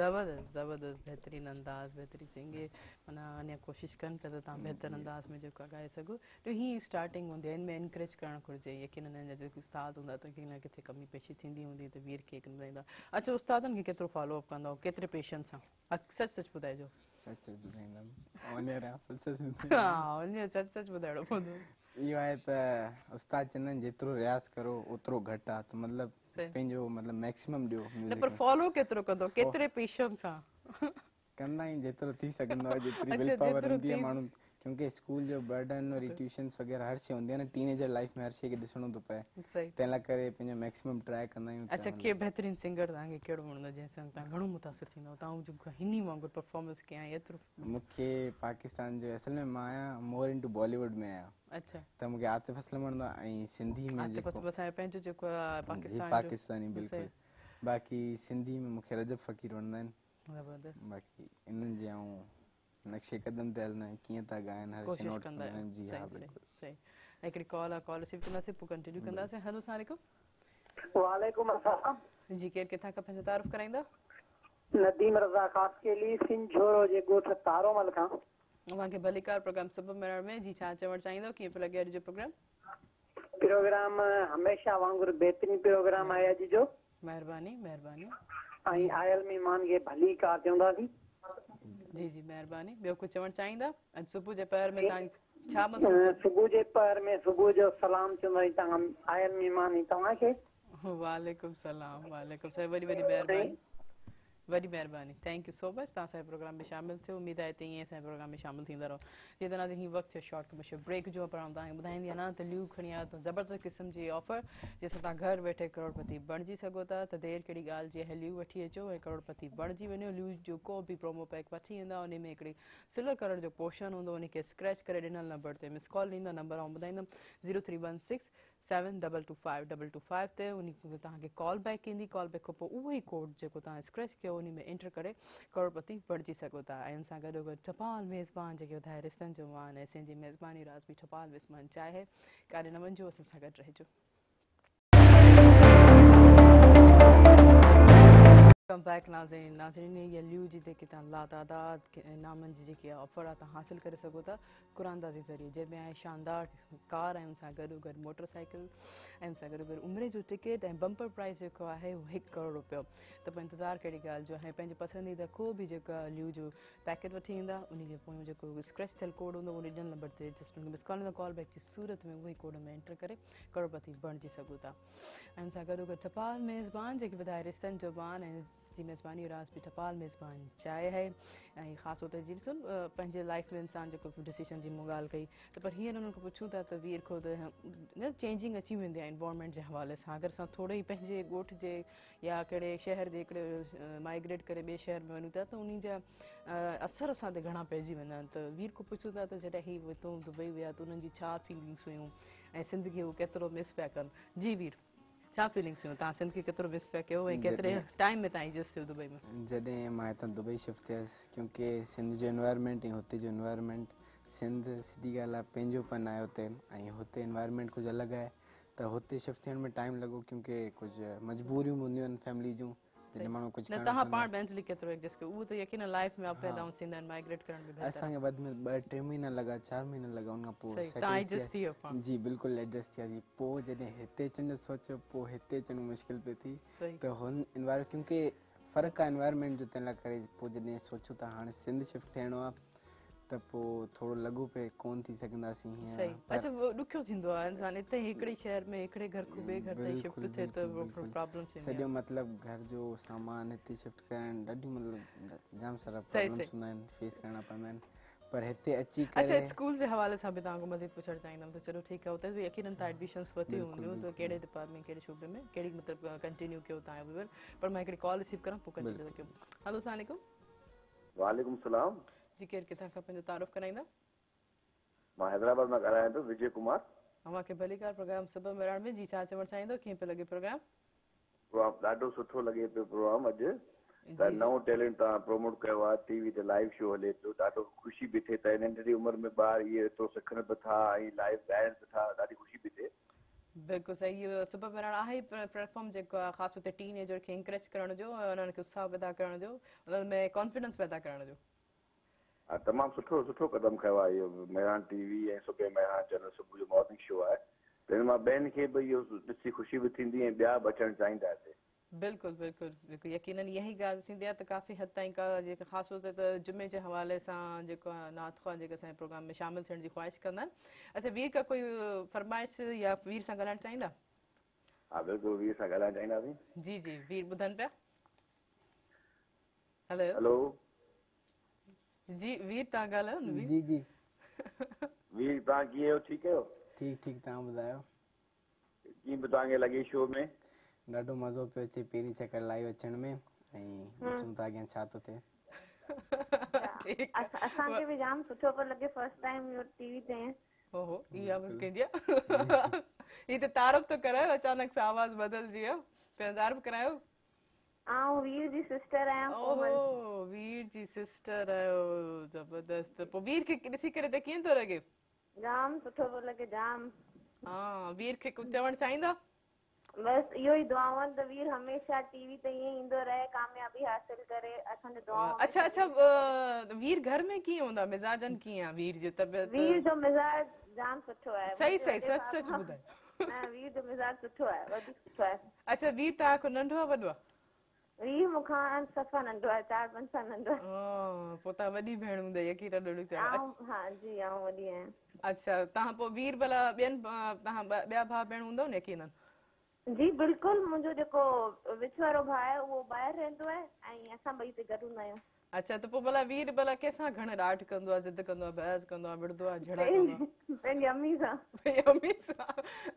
ज़बरदस्त ज़बरदस्त बेहतरीन अंदाज़ बेहतरीन सिंगे माना अञा कोशिशि कनि पिया त तव्हां बहितर अंदाज़ में जेको ॻाए सघो त हीअं स्टार्टिंग हूंदी आहे हिन में इनकरेज करणु घुरिजे यकीनन हिन जा जेके उस्ताद हूंदा त किथे न किथे कमी पेशी थींदी हूंदी त वीर खे ॿुधाईंदा। अच्छा उस्तादनि खे केतिरो फॉलोअप कंदव केतिरे पेशेंस सां सच सच ॿुधाइजो। सच सच ॿुधाईंदमि सच सच हा वञे सच सच ॿुधाइणो पवंदो। इहो आहे त उस्ताद चवंदा आहिनि जेतिरो रियाज़ करो ओतिरो घटि आहे त मतिलबु पंहिंजो मतिलबु मैक्सिमम ॾियो न पर फॉलो केतिरो कंदो केतिरे पेशेंस सां कंदा आहियूं जेतिरो थी सघंदो आहे जेतिरी विल पावर हूंदी आहे माण्हू क्योंकि स्कूल जो बर्डन और ट्यूशन्स वग़ैरह हर शइ हूंदी आहे न टीनेजर लाइफ में हर शइ खे ॾिसणो थो पए तंहिं लाइ करे पंहिंजो मैक्सिमम ट्राई कंदा आहियूं। अच्छा के बेहतरीन सिंगर तव्हांखे कहिड़ो वणंदो आहे जंहिंसां तव्हां घणो मुतासिर थींदो तव्हां जेको हिन वांगुरु परफॉर्मेंस कयां एतिरो मूंखे पाकिस्तान जो असल में मां आहियां मोर इनटू बॉलीवुड में आहियां। अच्छा त मूंखे आतिफ असलम वणंदो आहे ऐं सिंधी में जेको असांजो पंहिंजो जेको आहे पाकिस्तानी बिल्कुलु बाक़ी सिंधी में मूंखे रजब फ़कीर वणंदा आहिनि ज़बरदस्त बाक़ी इन्हनि जे ऐं नक्शे कदम ते हलंदा आहिनि कीअं था ॻाइनि हर शइ नोट कंदा आहिनि। जी हा बिल्कुलु सही हिकिड़ी कॉल आहे कॉल रिसीव कंदासीं पोइ कंटिन्यू कंदासीं। हेलो अस्सलाम वालेकुम। वालेकुम अस्सलाम। जी केरु किथां खां पंहिंजो तारुफ़ कराईंदा? नदीम रज़ा कासकेली सिंझोरो जे ॻोठ तारोमल खां। तव्हांखे भलीकार प्रोग्राम सुबुह मेलण में जी छा चवणु चाहींदो कीअं पियो लॻे अॼु जो प्रोग्राम? प्रोग्राम हमेशह वांगुरु बहितरीन प्रोग्राम आहे अॼु जो। महिरबानी महिरबानी। ऐं आयल महिमान खे भली कार चवंदासीं। जी जी महिरबानी। ॿियो कुझु चवणु चाहींदा? अॼु सुबुह जे पहर में तव्हां छा मसरूफ़? सुबुह जे पहर में सुबुह जो सलाम चवंदासीं तव्हां आयल महिमान तव्हांखे। वालेकुम सलाम वालेकुम सलाम वॾी वॾी महिरबानी वॾी महिरबानी थैंक यू सो मच तव्हां असांजे प्रोग्राम में शामिलु थियो उमेद आहे त ईअं असांजे प्रोग्राम में शामिलु थींदा रहो। जीअं त हीअं वक़्तु थियो शॉर्ट कमर्शियल ब्रेक जो पर तव्हांखे ॿुधाईंदी आहियां न त ल्यू खणी आयो त ज़बरदस्त क़िस्म जी ऑफर जंहिंसां तव्हां घरु वेठे करोड़पति बणिजी सघो था त देरि कहिड़ी ॻाल्हि जी आहे ल्यू वठी अचो ऐं करोड़पति बणिजी वञो। ल्यू जो को बि प्रोमो पैक वठी ईंदा उन में हिकिड़ी सिल्वर कलर जो पोर्शन हूंदो उनखे स्क्रैच करे ॾिनल नंबर ते मिस कॉल ॾींदा नंबर आउं ॿुधाईंदमि 0316722525 ते उन तव्हांखे कॉल बैक ईंदी कॉल बैक खां पोइ उहो ई कोड जेको तव्हां स्क्रैच कयो उन में एंटर करे करोड़पति बणिजी सघो था। ऐं उन सां गॾो गॾु टपाल मेज़बान जेके ॿुधाए रिश्तनि जो मान ऐं सिंधी मेज़बानी राज़ बि टपाल मेज़बान चाहे काॾे न वञिजो असां सां गॾु रहिजो। वेलकम बैक नाज़रीन। नाज़रीन ये ल्यू जी जेके तव्हां लातादाद इनामनि जी जेकी ऑफर आहे तव्हां हासिलु करे सघो था कुरानदा जे ज़रिए जंहिंमें आहे शानदार कार ऐं उन सां गॾो गॾु मोटरसाइकिल ऐं उन सां गॾो गॾु उमिरि जो टिकट ऐं बम्पर प्राइज़ जेको आहे उहो 1 करोड़ रुपयो। त पोइ इंतज़ारु कहिड़ी ॻाल्हि जो आहे पंहिंजे पसंदीदा को बि जेका ल्यू जो पैकेट वठी ईंदा उन जे पोइ जेको स्क्रैच थियल कोड हूंदो उन ॾिनल नंबर ते जस्ट उनखे मिस कॉल कॉल बैक जी सूरत में उहो ई कोड में एंटर करे करोड़पति बणिजी सघो था। ऐं उन सां गॾो गॾु टपाल मेज़बान जेके ॿुधाए रिश्तनि जो मान ऐं जी मेज़बानी राज़ बि टपाल मेज़बान चाहे है ऐं ख़ासि तौर ते जी ॾिसो पंहिंजे लाइफ में इंसान जेको डिसीशन जी मूं ॻाल्हि कई त पर हींअर उन्हनि खां पुछूं था त वीर खो त न चेंजिंग अची वेंदी आहे इन्वायरमेंट जे हवाले सां अगरि असां थोरो ई पंहिंजे ॻोठ जे या कहिड़े शहर जे हिकिड़े माइग्रेट करे ॿिए शहर में वञूं था त उन जा असर असां ते घणा पइजी वेंदा आहिनि। त वीर खां पुछूं था त जॾहिं हीउ हितां दुबई विया त उन्हनि जी छा फीलिंग्स हुयूं ऐं सिंध खे उहो केतिरो मिस पिया कनि। जी वीर छा फीलिंग्स हुयूं तव्हां सिंध खे केतिरो मिस पिया कयो ऐं केतिरे टाइम में तव्हां एडजस्ट थियो दुबई में? जॾहिं मां हितां दुबई शिफ्ट थियसि क्योंकि सिंध जो इन्वायरमेंट ऐं हुते जो इन्वायरमेंट सिंध सिधी ॻाल्हि आहे पंहिंजोपन आहे हुते ऐं हुते इन्वायरमेंट कुझु अलॻि आहे त हुते शिफ्ट थियण में टाइम लॻो क्योंकि कुझु मजबूरियूं हूंदियूं आहिनि फैमिली जूं जॾहिं माण्हू कुझु न करणु तव्हां चाहींदा पाण बेंचली केतिरो एडजस्ट कयो उहो त यकीन लाइफ में अप एंड डाउन थींदा आहिनि माइग्रेट करण में बहितर असांखे वधि में 2-3 महीना लॻा 4 महीना लॻा उन खां पोइ सही settle तव्हां थिया। एडजस्ट थी वियो पाण जी बिल्कुलु एडजस्ट थियासीं। पोइ जॾहिं हिते अचण जो सोचियो पोइ हिते अचण मुश्किल पई थी सही त हुन एनवायरमेंट क्योंकि फ़र्क़ु आहे एनवायरमेंट जो तंहिं लाइ करे पोइ जॾहिं सोचियो त हाणे सिंध शिफ्ट थियणो आहे त पोइ थोरो लॻो पिए कोन थी सघंदासीं सही हीअं अच्छा वो ॾुखियो थींदो आहे इंसान हिते हिकिड़े शहर में हिकिड़े घर खां ॿिए घर ताईं शिफ्ट थिए त प्रॉब्लम थींदी सॼो आहे मतिलबु घर जो सामान हिते शिफ्ट करणु ॾाढियूं मतिलबु जाम सारा सही, प्रॉब्लम्स हूंदा आहिनि फेस करणा पवंदा आहिनि पर हिते अची अच्छा करे स्कूल जे हवाले सां बि तव्हांखां मज़ीद पुछणु चाहींदमि त चलो ठीकु आहे हुते बि यकीननि तव्हां एडमिशन्स वरिती हूंदियूं त कहिड़े डिपार्टमेंट कहिड़े शोबे में कहिड़ी मतिलबु कंटिन्यू कयो तव्हां बि पर मां हिकिड़ी कॉल रिसीव करां पोइ कंटिन्यू कयूं हलो अस्सलाम वालेकुम वालेकुम सलाम। जी केरु किथां खां पंहिंजो तारुफ़ कराईंदा मां हैदराबाद मां ॻाल्हायां थो विजय कुमार। अव्हांखे भलीकार प्रोग्राम सुबह मेराण में जी छा चवणु चाहींदो कीअं पियो लॻे प्रोग्राम ॾाढो सुठो लॻे पियो प्रोग्राम अॼु त नओं टैलेंट तव्हां प्रमोट कयो आहे टीवी ते लाइव शो हले पियो ॾाढो ख़ुशी बि थिए त नंढड़ी उमिरि में ॿार इहे एतिरो सिखनि बि था ऐं लाइव ॻाइनि बि था ॾाढी ख़ुशी बि थिए। बिल्कुलु सही इहो सुबह मेराण आहे ई प्लेटफॉर्म जेको आहे ख़ासि हुते टीनेजर खे इंकरेज करण जो उन्हनि खे उत्साह पैदा करण जो उन्हनि में कॉन्फिडेंस पैदा करण जो हा तमामु सुठो कदम खयो आहे इहो मेरान टीवी ऐं सुबह मेरान चैनल सुबुह जो मॉर्निंग शो आहे त हिन मां ॿियनि खे बि इहो ॾिसी ख़ुशी बि थींदी ऐं ॿिया बि अचणु चाहींदा हिते। बिल्कुलु बिल्कुलु यकीनन यही ॻाल्हि थींदी आहे त काफ़ी हद ताईं का जेका ख़ासि तौर ते त जुमे जे हवाले सां जेको आहे नात ख़्वाह जेके असांजे प्रोग्राम में शामिलु थियण जी ख़्वाहिश कंदा आहिनि। अच्छा वीर का कोई फरमाइश या वीर सां ॻाल्हाइणु चाहींदा हा बिल्कुलु वीर सां ॻाल्हाइणु चाहींदासीं। जी जी वीर ॿुधनि पिया हेलो हेलो जी वीर तव्हां ॻाल्हायो न वीर जी जी वीर तव्हां कीअं आहियो ठीकु आहियो ठीकु तव्हां ॿुधायो कीअं बि तव्हांखे लॻे शो में ॾाढो मज़ो पियो अचे पहिरीं चकर लाइव अचण में ऐं ॾिसूं था अॻियां छा थो थिए असांखे बि जाम सुठो पियो लॻे फर्स्ट टाइम इहो टीवी ते ओहो इहा बस कंदी ही त तारुफ तो करायो अचानक सां आवाज बदलजी वियो पहिरियों तारुफ करायो आऊं वीर जी सिस्टर आहियां कोमल। ओहो वीर जी सिस्टर आहियो जबरदस्त पोइ वीर खे ॾिसी करे त कीअं थो लॻे जाम सुठो पियो लॻे जाम हा वीर खे कुझु चवणु चाहींदा बस इहो ई दुआऊं त वीर हमेशा टीवी ते ईअं ईंदो रहे कामयाबी हासिल करे असांजो दुआऊं अच्छा अच्छा वीर घर में कीअं हूंदा मिज़ाजन कीअं आहे वीर जी तबियत वीर जो मिज़ाज जाम सुठो आहे सही सही सच सच ॿुधायो न वीर जो मिज़ाज सुठो आहे वधीक सुठो आहे। अच्छा वीर तव्हां खां नंढो आहे वॾो आहे वीर मूंखां सफ़ा नंढो आहे 4-5 साल नंढो आहे। पोइ तव्हां वॾी भेण हूंदा यकीन हा जी आऊं वॾी आहियां। अच्छा तव्हां पोइ वीर भला ॿियनि तव्हां ॿिया भाउ भेण हूंदव न यकीन जी बिल्कुलु मुंहिंजो जेको विच वारो भाउ आहे उहो ॿाहिरि रहंदो आहे ऐं असां ॿई हिते गॾु हूंदा आहियूं। अच्छा त पोइ भला वीर भला कंहिंसां घणे ॾाढ कंदो आहे ज़िद कंदो आहे बहस कंदो आहे विढ़ंदो आहे झड़ा कंदो आहे पंहिंजी अम्मी सां अम्मी सां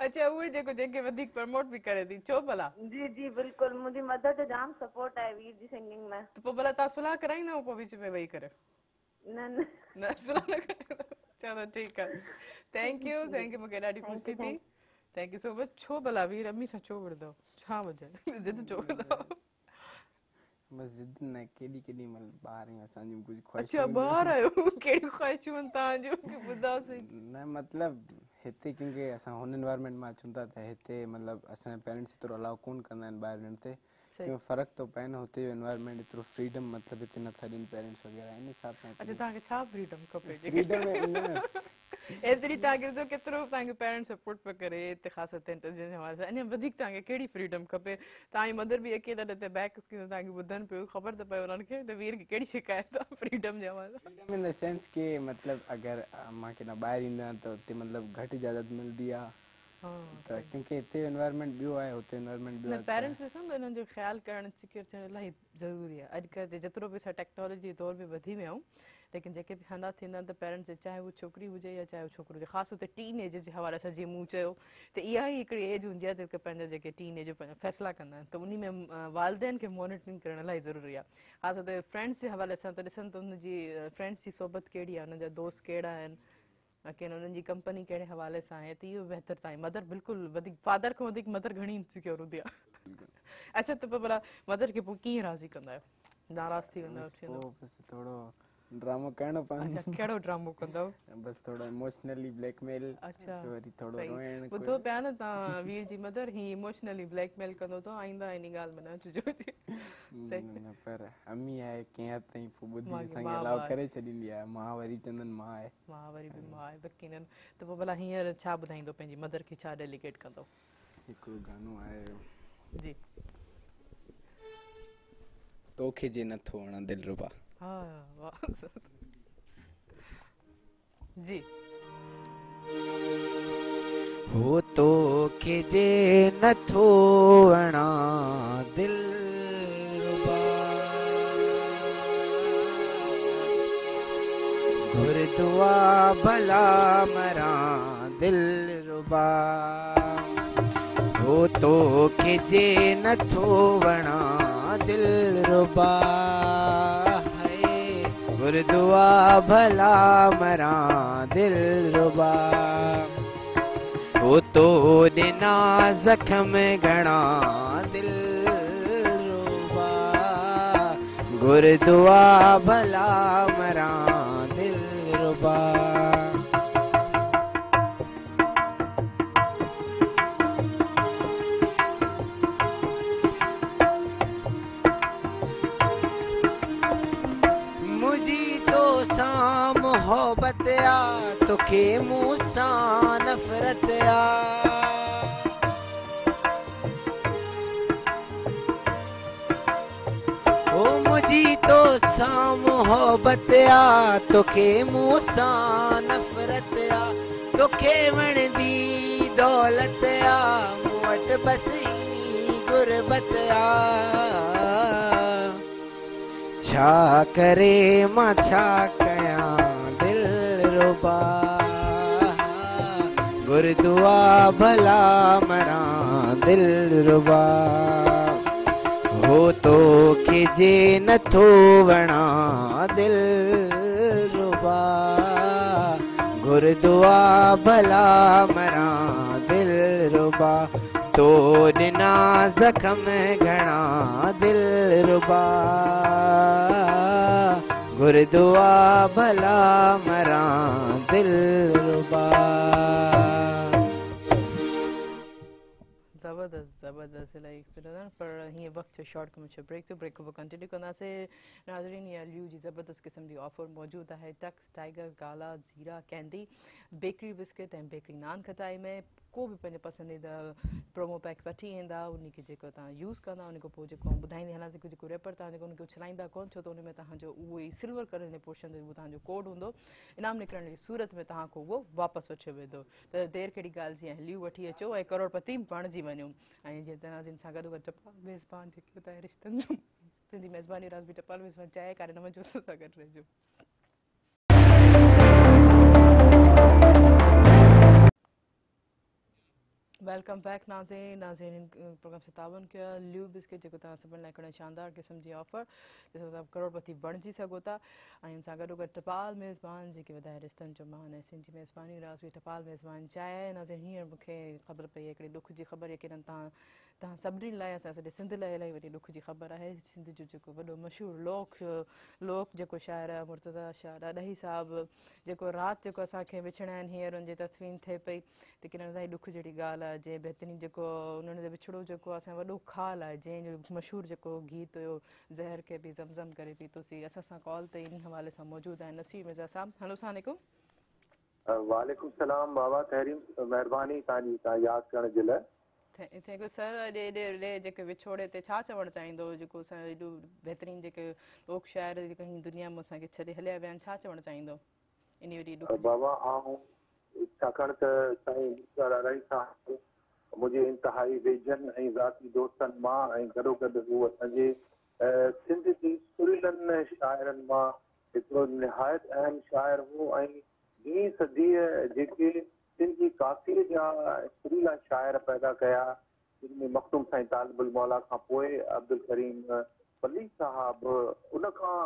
अच्छा उहे जेके वधीक प्रमोट बि करे थी छो भला जी जी बिल्कुलु मुंहिंजी मदर जो जाम सपोर्ट आहे वीर जी सिंगिंग में त पोइ भला तव्हां सुलह कराईंदा पोइ विच में वेही करे न न सुलह न कराईंदा चलो ठीकु आहे थैंक यू मूंखे ॾाढी ख़ुशी थी थैंक यू सो मच छो भला वीर अम्मी सां छो विढ़ंदव छा वजह ज़िद छो कंदव बस जिद न केॾी महिल ॿार आहियूं असांजूं कुझु अच्छा ॿार आहियो कहिड़ियूं ख़्वाहिशूं आहिनि तव्हांजूं ॿुधायोसीं न मतिलबु हिते क्योंकि असां हुन एनवायरमेंट मां अचूं था त हिते मतिलबु असांजा पेरेंट्स एतिरो अलाउ कोन कंदा आहिनि ॿाहिरि वञण ते क्यों फ़र्क़ु थो पए न हुते जो एनवायरमेंट एतिरो फ्रीडम मतिलबु हिते नथा ॾियनि पेरेंट्स वग़ैरह इन हिसाब सां अच्छा तव्हांखे छा फ्रीडम खपे फ्रीडम एतिरी तव्हांखे ॾिसो केतिरो तव्हांखे पेरेंट्स सपोर्ट पियो करे हिते ख़ासि हिते हवाले सां अञा वधीक तव्हांखे कहिड़ी फ्रीडम खपे तव्हांजी मदर बि अकेला हिते बैक स्क्रीन तव्हांखे ॿुधनि पियो ख़बर त पए उन्हनि खे त वीर खे कहिड़ी शिकायत आहे फ्रीडम जे हवाले सां फ्रीडम इन द सेंस के मतिलबु अगरि मां केॾा ॿाहिरि ईंदो आहियां त हुते मतिलबु घटि इजाज़त मिलंदी आहे त क्योंकि हिते एनवायरमेंट ॿियो आहे हुते एनवायरमेंट ॿियो आहे पेरेंट्स ॾिसो न हिननि जो ख़्यालु करणु सिक्योर थियणु इलाही ज़रूरी आहे अॼुकल्ह जे जेतिरो बि असां टेक्नोलॉजी दौर में वधी विया आहियूं लेकिन जेके बि हंधा थींदा आहिनि त पेरेंट्स चाहे उहा छोकिरी हुजे या चाहे उहो छोकिरो हुजे ख़ासि हुते टीन एज जे हवाले सां जीअं मूं चयो त इहा ई हिकिड़ी एज हूंदी आहे जेके पंहिंजा जेके टीन एज पंहिंजा फ़ैसिला कंदा आहिनि त उन में वालदेन खे मॉनिटरिंग करणु इलाही ज़रूरी आहे ख़ासि हुते फ्रेंड्स जे हवाले सां त ॾिसनि त हुनजी फ्रेंड्स जी सोबत कहिड़ी आहे हुनजा दोस्त कहिड़ा आहिनि की हुननि जी कंपनी कहिड़े हवाले सां आहे त इहो बहितर तव्हांजी मदर बिल्कुलु वधीक फादर खां वधीक मदर घणी सिक्योर हूंदी आहे अच्छा त पोइ भला मदर खे पोइ कीअं राज़ी कंदा आहियो नाराज़ थी वेंदा आहियो थोरो ड्रामो करणो पवंदो। अच्छा कहिड़ो ड्रामो कंदव? बस थोड़ा इमोशनली ब्लैकमेल। अच्छा वरी थोड़ो सही रोइण ॿुधो पिया न तव्हां वीर जी मदर ही इमोशनली ब्लैकमेल कंदो अथव आईंदा इन ॻाल्हि में न अचिजो सही न पर अम्मी आहे कंहिं हद ताईं पोइ ॿुधी मां असांखे मां अलाउ आहे करे छॾींदी आहे। मां वरी चवंदनि मां आहे। मां वरी बि मां आहे बकीननि त पोइ भला हींअर छा ॿुधाईंदो पंहिंजी मदर खे छा डेलीकेट कंदो? हिकिड़ो गानो आहे जी तोखे जे नथो वणा दिलरुबा। हा वाह जी हो तो के जे नथो वणा दिलरुबा गुरदुआ भला मरा दिलरुबा हो तो के जे नथो वणा दिलरुबा है गुरदुआ भला मरा दिलरुबा हो तो दिना जख्म घणा दिलरुबा गुरदुआ भला मरा दिलरुबा मुझी तो सा मोहब्बत आ तोखे मूंसा नफरत आ ओ मुझी तो सा मोहब्बत आ तोखे मूंसा नफरत आ तोखे वणदी दौलत आ मूं वटि बस ई गुरबत आ छा करे मां छा कयां दिलरुबा गुरदुआ भला मरा दिलरुबा हो तो के जे नथो वणा दिलरुबा गुरदुआ भला मरा दिलरुबा तो दिना जख्म घणा दिलरुबा गुरदुआ भला मरा दिलरुबा ज़बरदस्त ज़बरदस्त इलाही पर हीअं वक़्तु शॉर्ट खां मुझे ब्रेक तो ब्रेक पोइ कंटिन्यू कंदासीं। नाज़रीन ये लियू जी ज़बरदस्त क़िस्म जी ऑफर मौजूद है टक्स टाइगर गाला ज़ीरा कैंडी बेकरी बिस्किट ऐं बेकरी नान खटाई में को भी पंहिंजे पसंदीदा प्रोमो पैक वठी ईंदा उन खे जेको तव्हां यूज़ कंदा उन खां पोइ जेको ॿुधाईंदी हलां जेको रेपर तव्हां जेको उनखे उछलाईंदा कोन छो त उन में तव्हांजो उहो ई सिल्वर कलर जे पोर्शन ते उहो तव्हांजो कोड हूंदो इनाम निकिरण जी सूरत में तव्हां खां उहो वापसि वठियो वेंदो त देरि कहिड़ी ॻाल्हि जी लियू वठी अचो ऐं करोड़पति बणिजी वञो ऐं जीअं तव्हां सां गॾु टपाल मेज़बान जेके हुतां रिश्तनि जो सिंधी मेज़बानी राज़ बि टपाल मेज़बान चाहे कारे न वञो सां गॾु रहिजो। वेलकम बैक नाज़रीन प्रोग्राम से तावन कयो लियू बिस्किट जेको तव्हां सभिनि लाइ हिकिड़े शानदार क़िस्म जी ऑफर जंहिंसां तव्हां करोड़पति बणिजी सघो था ऐं सां गॾोगॾु टपाल मेज़बान जेके वधाए रिश्तनि जो मान ऐं सिंधी मेज़बानी राज़ बि टपाल मेज़बान चाहे नाज़रीन हींअर मूंखे ख़बर पई हिकिड़ी दुख जी ख़बर यकीननि तव्हां सभिनी लाइ असां सॼे सिंध लाइ इलाही वॾी दुख जी ख़बर आहे सिंध जो जेको वॾो मशहूरु लोक जेको शाइर आहे मुर्तज़ा शाह ॾाढी साहिबु जेको राति जेको असांखे विछड़ा आहिनि हींअर उनजी तस्वीर थिए पई लेकिन इलाही दुख जहिड़ी ॻाल्हि आहे जंहिं बहितरीन जेको उन्हनि जो विछड़ो जेको असांजो वॾो ख़ाल आहे जंहिंजो मशहूरु जेको गीत हुयो ज़हर खे बि ज़मज़म करे पीतोसीं असां सां कॉल ते इन हवाले सां मौजूदु आहिनि नसीर मिर्ज़ा साहब हलो अस्सलाम वालेकुम। वालेकुम सलाम बाबा तहरीम महिरबानी तव्हां यादि करण जे लाइ। थैंक यू सर एॾे जेके विछोड़े ते छा चवणु चाहींदो जेको असां एॾो बहितरीन जेके लोक शाइर जेके हीअ दुनिया में असांखे छॾे हलिया विया आहिनि छा चवणु चाहींदो इन वॾी दुख बाबा छाकाणि त साईं मुंहिंजे इंतिहाई वेझनि ऐं ज़ाती दोस्तनि मां ऐं गॾोगॾु हू असांजे सिंध जी सुरीलनि शाइरनि मां हिकिड़ो निहायत अहम शाइर हो ऐं 20वीं सदीअ जेके सिंधी काफ़ीअ जा सुरीला शाइर पैदा कया जिनमें मखदूम साईं तालिबुल मौला खां पोइ अब्दुल करीम पली साहब उन खां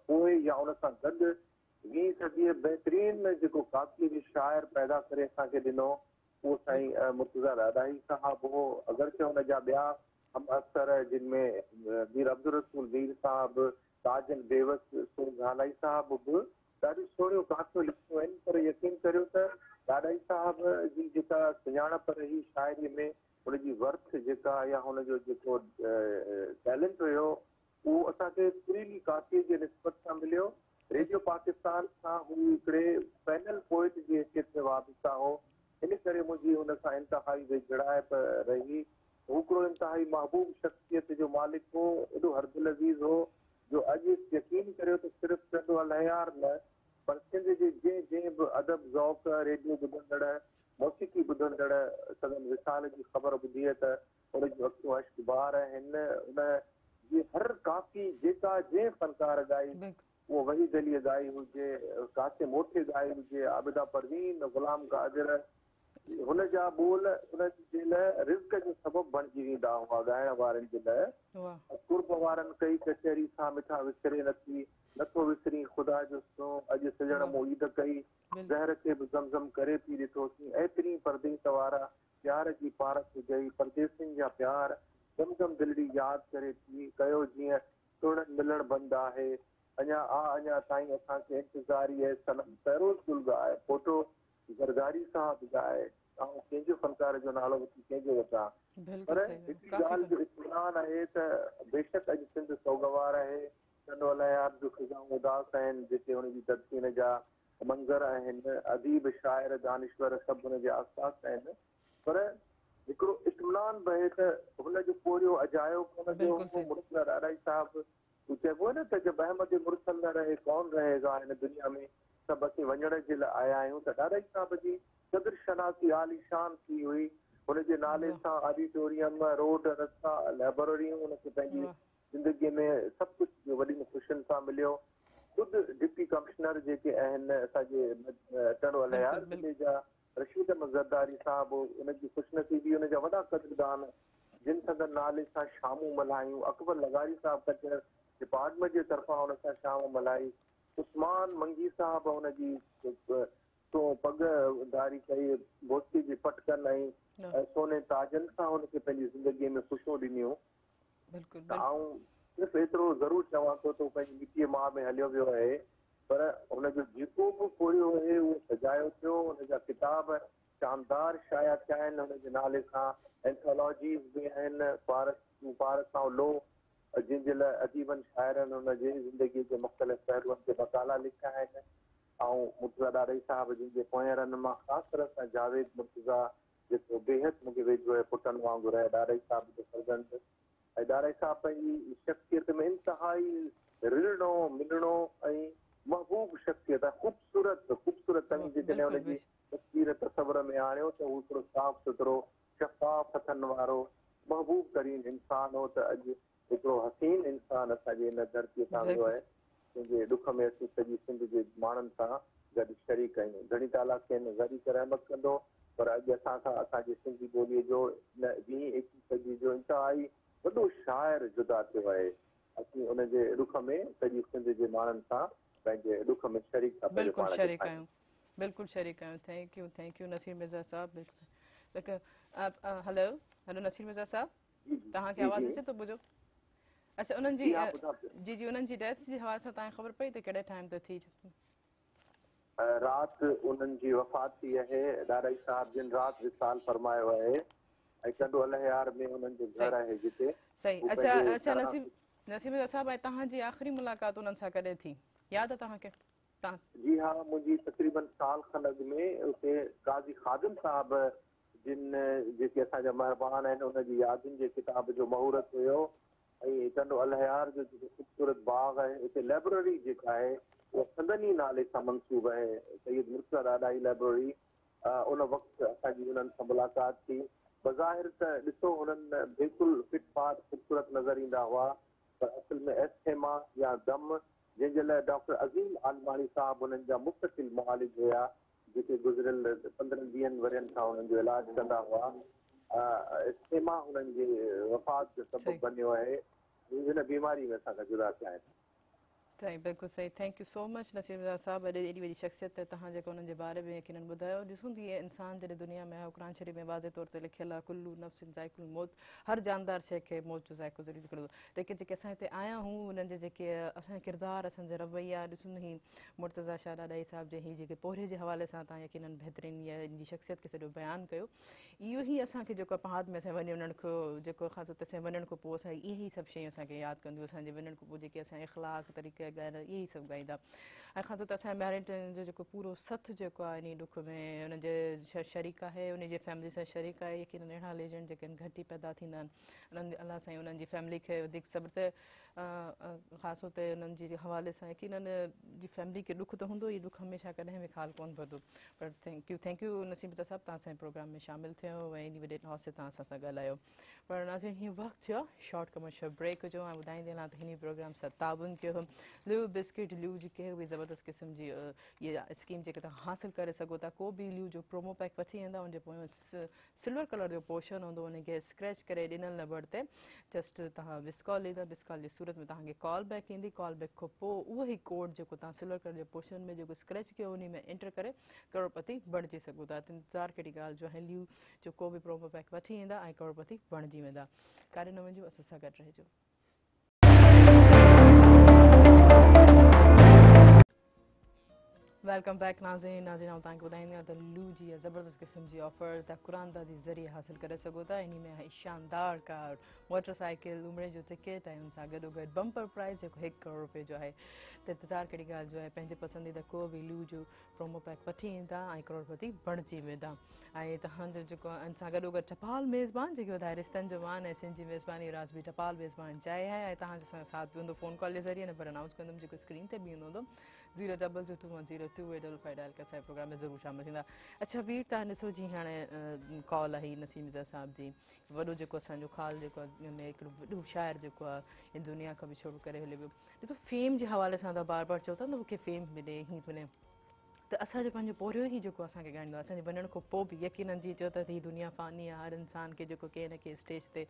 पोइ या उन सां गॾु 20वीं सदीअ बहितरीन जेको काफ़ीअ जो शाइर पैदा करे असांखे ॾिनो उहो साईं मुर्तज़ा राडाही साहब हो अगरचे हुन जा ॿिया हम अख्तर जिनमें मीर अब्दुल रसूल वीर साहब ताजन बेवस सुरघालाई साहब बि ॾाढियूं सुहिणियूं काठियूं लिखियूं आहिनि, पर यकीन करियो त ॾाढाई साहब जी जेका सुञाणप रही शाइरीअ में, हुनजी वर्थ जेका या हुनजो जेको टैलेंट हुयो उहो असांखे फ्रीली काफ़ी जे निस्बत सां मिलियो। रेडियो पाकिस्तान सां हू हिकिड़े पैनल पोइट जी हैसियत में वाबस्ता हो, इन करे मुंहिंजी हुन सां इंतिहाई वेझड़ाइप रही। हू हिकिड़ो इंतिहाई महबूब शख़्सियत जो मालिक हो, एॾो हरदिल अज़ीज़ हो जो अॼु यकीन करियो त सिर्फ़ु चंडो अलहयार न, पर सिंध जे जंहिं जंहिं बि अदब ज़ौक़ रेडियो ॿुधंदड़ मौसीक़ी ॿुधंदड़ सदन विसाल जी ख़बर ॿुधी त हुन जूं अखियूं अश्कबार आहिनि। उन जी हर काफ़ी जेका जंहिं फनकार ॻाई, उहो वहीद अली ॻाई हुजे, कासिम मोठे ॻाई हुजे, आबिदा परवीन, ग़ुलाम कादिर, हुन जा ॿोल हुन जे लाइ रिज़्क़ जो सबबु बणिजी वेंदा हुआ ॻाइण वारनि जे लाइ। कुर्ब वारनि कई कचहरी सां मिठा विसरे नथी, नथो विसरी ख़ुदा जो सो, अॼु सजण मूं ईद कई, ज़हर खे बि ज़मज़म करे पी ॾिठोसीं, एतिरी परदेस वारा प्यार जी पारख हुजई, परदेसनि जा प्यार ज़मज़म दिलड़ी यादि करे थी, कयो जीअं सुहिणनि मिलण बंदि आहे, अञा ताईं असांखे इंतज़ारी आहे सनम, पहिरों गुल ॻाए फोटो ज़रदारी साहब ॻाए, ऐं कंहिंजो फनकार जो नालो वठी कंहिंजो वठां, पर हिकिड़ी ॻाल्हि जो इत्मीनान आहे त बेशक अॼु सिंध सोगवार आहे, चंडो अलहयार जो ख़िज़ाऊं उदास आहिनि, जेके हुनजी तदफ़ीन जा मंज़र आहिनि, अदीब शाइर दानिश्वर सभु हुनजे आसपास आहिनि, पर हिकिड़ो इत्मीनान बि आहे त हुनजो पोरियो अजायो कोन जो मुर्तज़ा ॾाढाई साहब चइबो आहे न त जब अहमद मुर्सल न रहे कौन रहेगा हिन दुनिया में, सभु असीं वञण जे लाइ आया आहियूं, त ॾाढाई साहब जी क़दुरु शनासी आलीशान थी हुई। हुनजे नाले सां ऑडिटोरियम, रोड, रस्ता, लाइब्रेरियूं हुनखे पंहिंजी ज़िंदगीअ में सभु कुझु वॾी ख़ुशियुनि सां मिलियो। ख़ुदि डिप्टी कमिश्नर जेके आहिनि असांजे चंडो अलहयार ज़िले जा, रशीद अहमद ज़रदारी साहब, हुनजी ख़ुशनसीबी, हुनजा वॾा क़दरदान जिन संदनि नाले सां शामूं मल्हायूं, अकबर लगारी साहब कचहर डिपार्टमेंट जे तरफ़ां हुन सां शाम मल्हाई, उस्मान मंगी साहब हुनजी तो पगधारी कई, बोती जी पटकन ऐं सोने ताजनि सां हुनखे पंहिंजी ज़िंदगीअ में ख़ुशियूं ॾिनियूं। ऐं सिर्फ़ु एतिरो ज़रूरु चवां थो त पंहिंजी मिटीअ माउ में हलियो वियो आहे, पर हुनजो जेको बि पोरियो आहे उहो सजायो थियो। हुनजा किताब शानदार शाया थिया आहिनि हुनजे नाले सां, एंथोलॉजीज़ बि आहिनि, पारस सां लो, जंहिंजे लाइ अदीबनि शाइरनि हुनजे ज़िंदगीअ जे मुख़्तलिफ़ पहलुअनि ते मकाला लिखिया आहिनि। ऐं मुर्तज़ा ॾाढाई साहब जिन जे पोयरनि मां ख़ासि तरह सां जावेद मुर्तज़ा जेको बेहद मूंखे वेझो आहे, पुटनि वांगुरु आहे, ॾाढाई साहब जो फर्ज़ंद, ऐं ॾाढाई साहब पंहिंजी शख़्सियत में इंतिहाई रिलणो मिलणो ऐं महबूब शख़्सियत आहे, ख़ूबसूरत तव्हां जेकॾहिं हुनजी तस्वीर तस्वर में आणियो त हू हिकिड़ो साफ़ सुथरो शफ़ाफ़ हथनि वारो महबूब तरीन इंसानु हो, त अॼु हिकिड़ो हसीन इंसानु असांजे हिन धरतीअ सां वियो आहे, जंहिंजे ॾुख में असीं सॼी सिंध जे माण्हुनि सां गॾु शरीक आहियूं। घणी ताला खेनि गॾी रहमत कंदो, पर अॼु असां सां असांजी सिंधी ॿोलीअ जो न 20-21 सदी जो इंतिहाई वॾो शाइर जुदा थियो आहे। असीं उनजे ॾुख में सॼी सिंध जे माण्हुनि सां पंहिंजे ॾुख में शरीक था पंहिंजे पाण खे ठाहियूं। बिल्कुलु शरीक आहियूं। थैंक यू नसीर मिर्ज़ा साहब। हेलो नसीर मिर्ज़ा साहब, तव्हांखे आवाज़ अचे थो ॿुधो? अच्छा, उन्हनि जी उन्हनि जी डेथ जे हवाले सां तव्हांखे ख़बर पई त कहिड़े टाइम ते थी? राति उन्हनि जी वफ़ात थी आहे। ॾाढाई साहब जिन राति विसाल फरमायो आहे ऐं चंडो अलहयार में उन्हनि जो घर आहे जिते। सही। अच्छा नसीर मिर्ज़ा साहब, ऐं तव्हांजी आख़िरी मुलाक़ात उन्हनि सां कॾहिं थी, यादि आहे तव्हांखे? जी हा, मुंहिंजी तक़रीबन साल खन अॻु में उते काज़ी ख़ादिम साहब जिन जेके असांजा महिरबान आहिनि उनजी यादियुनि जे किताब जो महूरत हुयो, ऐं चंडो अलहयार जो जेको ख़ूबसूरत बाग़ आहे, उते लाइब्रेरी जेका आहे उहा संदनी नाले सां मनसूब आहे, सैयद मुर्तज़ा ॾाढाई लाइब्रेरी। उन वक़्तु असांजी उन्हनि सां मुलाक़ात थी। बज़ाहिर त ॾिसो हुननि बिल्कुलु फिट फाट ख़ूबसूरत नज़र ईंदा हुआ, पर असल में एस्थेमा या दम, जंहिंजे लाइ डॉक्टर अज़ीम आलमानी साहब हुननि जा मुस्तक़िल मुआलिज हुया, जेके गुज़िरियल 15-20 वरियनि खां हुननि जो इलाजु कंदा हुआ। एस्थेमा हुननि जे वफ़ात जो सबबु बनियो आहे, हिन बीमारी में असांखां जुदा थिया आहिनि। सही बिल्कुलु सही थैंक यू सो मच नसीब साहब एॾी वॾी शख़्सियत तव्हां जेको उन्हनि जे बारे में यकीनन ॿुधायो ॾिसूं थी इंसान जॾहिं दुनिया में आहे क़ुरान शरीफ़ में वाज़े तौर ते लिखियलु आहे कुल्लू नफ़्सिन ज़ाइक़ुल मौत हर जानदार शइ खे मौत जो ज़ाइक़ो ज़रूरु निकिरंदो लेकिन जेके असां हिते आया आहियूं उन्हनि जे जेके असांजा किरदार असांजा रवैया ॾिसूं ही मुर्तज़ा शाह ॾाॾाई साहिब जे ही जेके पोरे जे हवाले सां तव्हां यकीनन बहितरीन या इन जी शख़्सियत खे सॼो बयानु कयो इहो ई असांखे जेको पहाड़ में असां वञी उन्हनि खां जेको ख़ासि तौर ते असां वञण खां पोइ असां इहे ई सभु शयूं असांखे यादि कंदियूं असांजे वञण खां पोइ जेके असांजे इख़लाक़ तरीक़े ॻाल्हि इहे ई सभु ॻाईंदा ऐं ख़ासि तौर ते असांजे मैरिटन जो जेको पूरो सथ जेको आहे इन ॾुख में उन्हनि जे शरीक आहे उन जे फैमिली सां शरीक आहे यकीन अहिड़ा लेजेंड जेके आहिनि घटि ई पैदा थींदा आहिनि उन्हनि अलाह साईं उन्हनि जी फैमिली खे वधीक सब्र ते ख़ासि तौर ते उन्हनि जे हवाले सां यकीनन जी फैमिली खे ॾुख त हूंदो ई ॾुख हमेशह कॾहिं बि ख़ाली कोन पवंदो पर थैंक यू नसीबत साहिबु तव्हां असांजे प्रोग्राम में शामिलु थियो ऐं इन वॾे हौसले तव्हां असां सां ॻाल्हायो पर नाज़रीन हीअं वक़्तु थियो शॉर्ट कमर्शियल ब्रेक जो ऐं ॿुधाईंदे हलां त हिन प्रोग्राम सां ताबुन कयो लिव बिस्किट लिव जी कंहिं बि ज़बरदस्त क़िस्म जी इहा स्कीम जेके तव्हां हासिलु करे सघो था को बि लिव जो प्रोमो पैक वठी वेंदा उनजे पोयां सिल्वर कलर जो पोर्शन हूंदो उनखे स्क्रैच करे ॾिनल नंबर ते जस्ट तव्हां मिस कॉल ॾींदा मिस कॉल जी सूरत में तव्हांखे कॉल बैक ईंदी कॉल बैक खां पोइ उहो ई कोड जेको तव्हां सिल्वर कलर जो पोर्शन में जेको स्क्रैच कयो उन में एंटर करे करोड़पति बणिजी सघो था इंतज़ारु कहिड़ी ॻाल्हि जो आहे लिव जो को बि प्रोमो पैक वठी ईंदा ऐं करोड़पति बणिजी वेंदा काॾे न वञो असां सां गॾु रहिजो वेलकम बैक नाज़रीन नाज़रीन आउं तव्हांखे ॿुधाईंदी आहियां त लू जी ज़बरदस्त क़िस्म जी ऑफर तव्हां क़ुरान दादी ज़रिए हासिलु करे सघो था इन में शानदार कार मोटरसाइकिल उमिरि जो टिकट ऐं हुन सां गॾोगॾु बम्पर प्राइज़ जेको 1 करोड़ रुपए जो आहे त इंतज़ारु कहिड़ी ॻाल्हि जो आहे पंहिंजे पसंदीदा को बि लू जो प्रोमो पैक वठी ईंदा ऐं करोड़पति बणिजी वेंदा ऐं तव्हांजो जेको इन सां गॾोगॾु टपाल मेज़बान जेके वधाए रिश्तनि जो मान ऐं सिंध जी मेज़बानी राज बि टपाल मेज़बान चाहे आहे ऐं तव्हांजो साथ बि हूंदो फ़ोन कॉल जे ज़रिए नंबर अनाउंस कंदुमि जेको स्क्रीन ते बि हूंदो 022210285 डायल करे असांजे प्रोग्राम में ज़रूरु शामिलु थींदा अच्छा वीर तव्हां ॾिसो जी हाणे कॉल आहे नसीम मिर्ज़ा साहिब जी वॾो जेको असांजो ख़ाल जेको आहे में हिकिड़ो वॾो शाइर जेको आहे इन दुनिया खां बि छोड़ो करे हले पियो ॾिसो फेम जे हवाले सां त बार बार चओ था न मूंखे फेम मिले हीअं मिले त असांजो पंहिंजो पोरियो ई जेको असांखे ॻाईंदो आहे असांजे वञण खां पोइ बि यकीनन जी चओ त हीअ दुनिया फ़ानी आहे हर इंसान खे जेको कंहिं न कंहिं स्टेज ते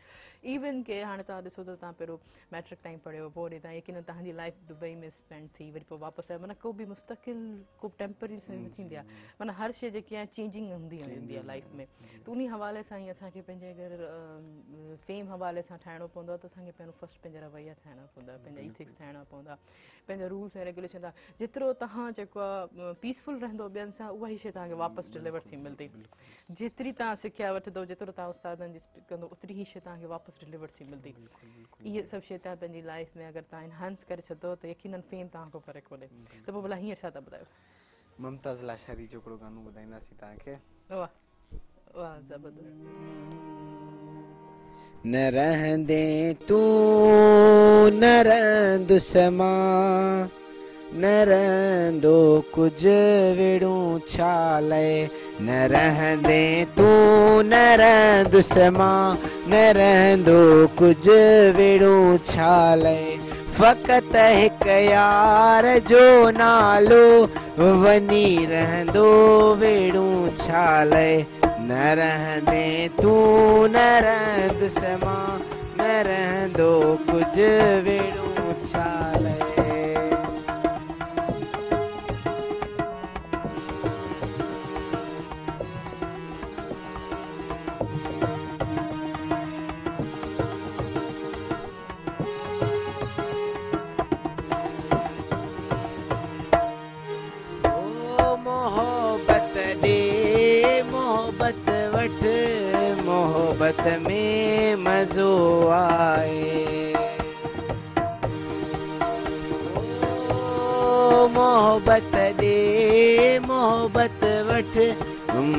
इवन के हाणे तव्हां ॾिसो त तव्हां पहिरियों मैट्रिक ताईं पढ़ियो पोइ वरी तव्हां यकीनन तव्हांजी लाइफ दुबई में स्पेंड थी वरी पोइ वापसि आयो माना को बि मुस्तक़िल को टेम्पररी थींदी आहे माना हर शइ जेकी आहे चेंजिंग हूंदी आहे लाइफ में त उन हवाले सां ई असांखे पंहिंजे अगरि फेम हवाले सां ठाहिणो पवंदो आहे त असांखे पहिरियों फस्ट पंहिंजा रवैया ठाहिणा पवंदा पंहिंजा इथिक्स ठाहिणा पवंदा पंहिंजा रूल्स ऐं रेगुलेशन आहे जेतिरो तव्हां जेको आहे पीसफुल रहंदो ॿियनि सां उहा ई शइ तव्हांखे वापसि डिलीवर थी मिलंदी जेतिरी तव्हां सिखिया वठंदो जेतिरो तव्हां उस्तादनि जी कंदो ओतिरी ई शइ तव्हांखे वापसि डिलीवर थी मिलंदी इहे सभु शइ तव्हां पंहिंजी लाइफ में अगरि तव्हां इनहांस करे छॾंदो त यकीनन फेम तव्हां खां परे कोन्हे त पोइ भला हींअर छा था ॿुधायो मुमताज़ लाशारी जो हिकिड़ो गानो ॿुधाईंदासीं तव्हांखे वाह वाह ज़बरदस्त न रहंदे तू न रहंदुसि मां न रहंदो कुझु विड़ूं छा लाइ न रहंदे तू न रहंदुसि मां न रहंदो कुझु विड़ूं छा लाइ फ़क़ति हिकु यार जो नालो वञी रहंदो विड़ूं छा लाइ न रहंदे तू न रहंदुसि मां न रहंदो कुझु विड़ूं छा लाइ मोहब्बत में मज़ो आए ओ मोहब्बत दे मोहब्बत वठ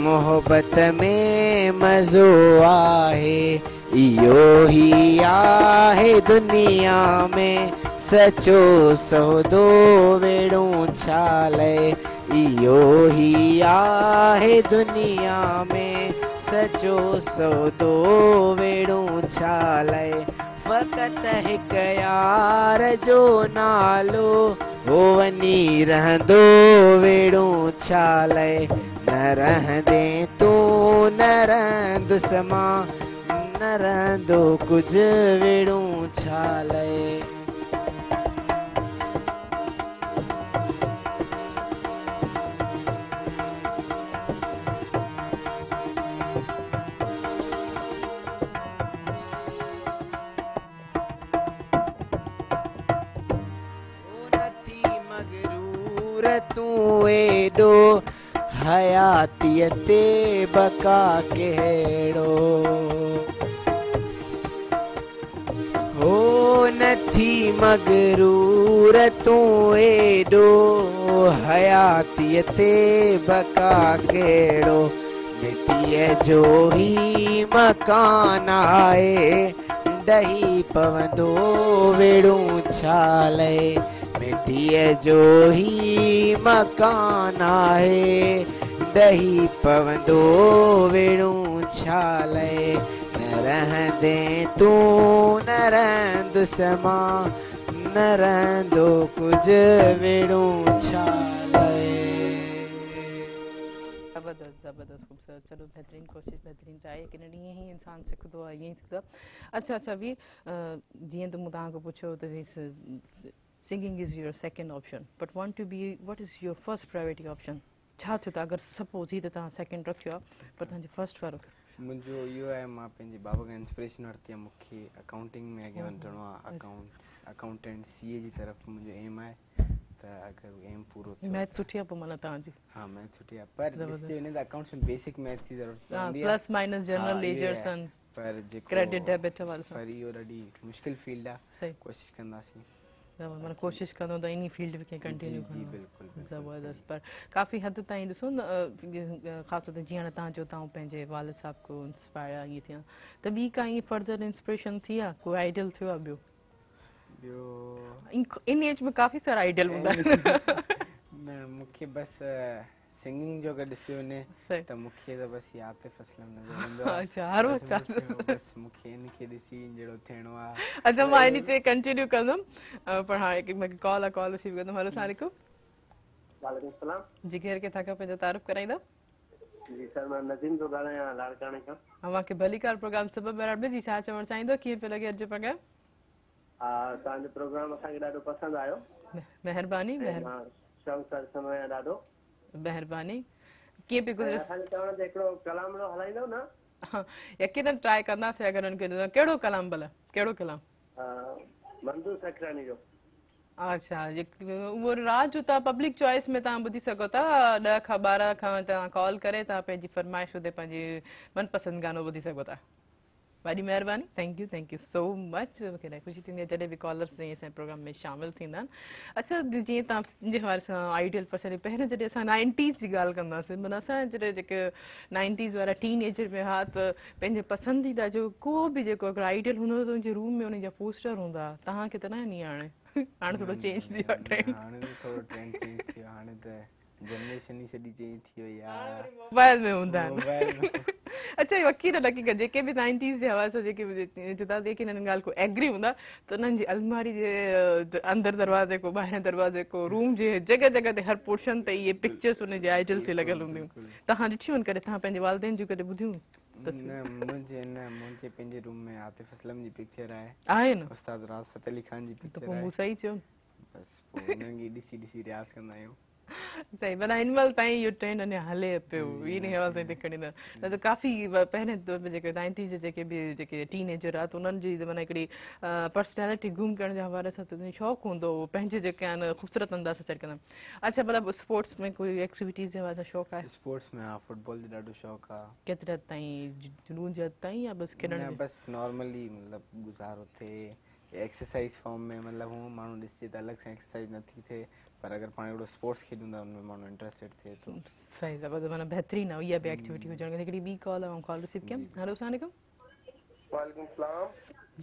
मोहब्बत में मज़ो आहे इहो ही आहे दुनिया में सचो सौदो वेड़ूं छा लाइ इहो ही आहे दुनिया में सचो सौदो वेड़ूं छा लाइ फ़क़ति हिकु यार जो नालो हो वञी रहंदो वेड़ूं छा लाइ न रहंदे तू न रहंदुसि मां न रहंदो कुझु वेड़ूं छा लाइ एॾो हयातीअ ते बका कहिड़ो हो नथी मगरूर तूं एॾो हयातीअ ते बका कहिड़ो मिटीअ जो ही मकान आहे ॾही पवंदो वेड़ूं छाले मिटीअ जो ही मकान आहे ॾही पवंदो वेड़ूं छाले न रहंदे तूं न रहंदुसि मां न रहंदो कुझु वेड़ूं छाले ज़बरदस्त ज़बरदस्त खूबसूरत चलो बेहतरीन कोशिश बेहतरीन ट्राई कि ईअं ई इंसानु सिखंदो आहे ईअं ई सिखंदो आहे अच्छा वीर जीअं त मूं तव्हांखां पुछियो त singing is your second option but want to be what is your first priority option छा थियो त अगरि सपोज़ ही त तव्हां सेकेंड रखियो आहे पर तव्हांजो फर्स्ट वारो मुंहिंजो इहो आहे मां पंहिंजे बाबा खां इंस्पिरेशन वरिती आहे मूंखे अकाउंटिंग में अॻियां वधिणो आहे अकाउंटेंट सीए जी तरफ़ मुंहिंजो एम आहे त अगरि एम पूरो थियो मैथ सुठी आहे पोइ माना तव्हांजी हा मैथ सुठी आहे पर ॾिसजे वञे त अकाउंट्स में बेसिक मैथ्स जी ज़रूरत पवंदी आहे plus minus general ledgers and पर जेको क्रेडिट डेबिट वारो पर इहो ॾाढी मुश्किल फील्ड आहे सही कोशिशि कंदासीं माना कोशिशि कंदो त इन फील्ड खे कंटिन्यू जी बिल्कुलु ज़बरदस्त पर काफ़ी हद ताईं ॾिसो न ख़ासि तौर ते जीअं हाणे तव्हां चयो तव्हां पंहिंजे वालिद साहब को इंस्पायर आहे ईअं थिया त ॿी का ईअं फर्दर इंस्पिरेशन थी आहे कोई आइडियल थियो आहे ॿियो इन एज में काफ़ी सारा आइडियल हूंदा न मूंखे बसि सिंगिंग जो अगरि ॾिसियो वञे त मूंखे त बसि ये आतिफ़ असलम नज़र ईंदो आहे अच्छा हर वक़्तु बसि मूंखे इनखे ॾिसी जहिड़ो थियणो आहे अच्छा मां इन ते कंटिन्यू कंदमि पर हाणे मूंखे कॉल रिसीव कंदमि हेलो सलाम वालेकुम सलाम जी केर किथां खां पंहिंजो तारीफ़ कराईंदा जी सर मां नदीम थो ॻाल्हायां लाड़काणे खां अव्हांखे भलीकार प्रोग्राम सबब मेराड में जी छा चवणु चाहींदो कीअं पियो लॻे अॼु जो प्रोग्राम हा तव्हांजो प्रोग्राम असांखे ॾाढो पसंदि आयो महिरबानी मां शौक़ सां ॾिसंदो आहियां ॾाढो महिरबानी कीअं पियो गुज़रे असांजे चवण ते हिकिड़ो कलाम हलाईंदो न यकीनन ट्राई कंदासीं अगरि हुनखे कहिड़ो कलाम भला कहिड़ो कलाम मंजूर सखरानी जो अच्छा उहो रात जो तव्हां पब्लिक चॉइस में तव्हां ॿुधी सघो था 10 खां 12 खां तव्हां कॉल करे तव्हां पंहिंजी फरमाइश ते पंहिंजी मनपसंदि गानो ॿुधी सघो था वॾी महिरबानी थैंक यू सो मच मूंखे ॾाढी ख़ुशी थींदी आहे जॾहिं बि कॉलर्स असांजे प्रोग्राम में शामिलु थींदा आहिनि अच्छा जीअं तव्हां जे हवाले सां आइडियल पर्सन पहिरियों जॾहिं असां 90s जी ॻाल्हि कंदासीं माना असां जॾहिं जेके 90s वारा टीन एजर में हा त पंहिंजे पसंदीदा जो को बि जेको अगरि आइडियल हूंदो त उनजे रूम में उन जा पोस्टर हूंदा तव्हांखे त न नी हाणे हाणे थोरो चेंज थी वियो आहे ट्रेंड हाणे त थोरो ट्रेंड चेंज थी वियो हाणे त जनरेशन ई सॼी चेंज थी वई आहे मोबाइल में हूंदा आहिनि अच्छा वकील लॻी करे जेके बि 90s जे हवाले सां जेके बि जुदा जेके हिननि ॻाल्हि को एग्री हूंदा त उन्हनि जी अलमारी जे अंदरि दरवाज़े को ॿाहिरि दरवाज़े को रूम जे जॻह जॻह ते हर पोर्शन ते इहे पिक्चर्स उन जे आइडल से लॻियल हूंदियूं तव्हां ॾिठियूं आहिनि करे तव्हां पंहिंजे वालदेन जूं कॾहिं ॿुधियूं मुंहिंजे पंहिंजे रूम में आतिफ़ असलम जी पिक्चर आहे न उस्ताद राज फ़तेह अली खान जी त पिक्चर पोइ आहे मूं सही चयो बसि पोइ उन्हनि खे ॾिसी ॾिसी रियाज़ कंदा आहियूं सही माना हिन महिल ताईं इहो ट्रेंड अञा हले पियो इन हवाले ताईं देखणी न त काफ़ी पहिरें जेके 90s जे जेके बि जेके टीनेजर आहे त उन्हनि जी माना हिकिड़ी पर्सनैलिटी गुम करण जे हवाले सां त शौक़ु हूंदो हो पंहिंजे जेके आहिनि ख़ूबसूरत अंदाज़ सां सेट कंदा अच्छा मतिलबु स्पोर्ट्स में कोई एक्टिविटीज़ जे हवाले सां शौक़ु आहे स्पोर्ट्स में हा फुटबॉल जो ॾाढो शौक़ु आहे केतिरे हद ताईं जुनून जे हद ताईं या बसि खेॾण बसि नॉर्मली मतिलबु गुज़ारो थिए एक्सरसाइज फॉर्म में मतिलबु हूअं माण्हू ॾिसजे त अलॻि सां एक्सरसाइज नथी थिए पर अगरि पाण अहिड़ो स्पोर्ट्स खेॾूं था उनमें माण्हू इंट्रस्टेड थिए थो सही ज़बरदस्त माना बहितरीनु आहे इहा बि एक्टिविटी हुजणु हिकिड़ी ॿी कॉल आहे कॉल रिसीव कयमि हेलो सलाम वालेकुम सलाम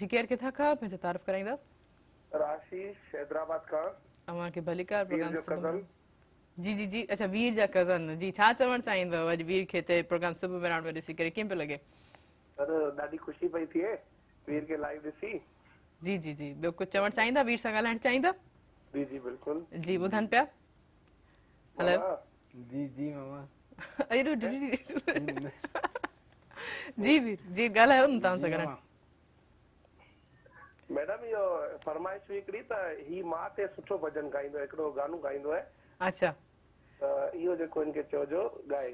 जी केरु किथां खां पंहिंजो तारीफ़ कराईंदा राशीष हैदराबाद खां अव्हांखे भलीकार प्रोग्राम जी अच्छा वीर जा कज़न जी छा चवणु चाहींदव अॼु वीर खे ते प्रोग्राम सुबुह में राउंड में ॾिसी करे कीअं पियो लॻे सर ॾाढी ख़ुशी पई थिए वीर खे लाइव ॾिसी जी ॿियो कुझु चवणु चाहींदा वीर सां ॻाल्हाइणु चाहींदा जी बिल्कुलु जी ॿुधनि पिया हेलो जी मामा जी वीर जी ॻाल्हायो न तव्हां सां गॾु मैडम इहो फरमाइश हुई हिकिड़ी त ही मां ते सुठो भॼन ॻाईंदो हिकिड़ो गानो ॻाईंदो आहे अच्छा त इहो जेको इनखे चइजो ॻाए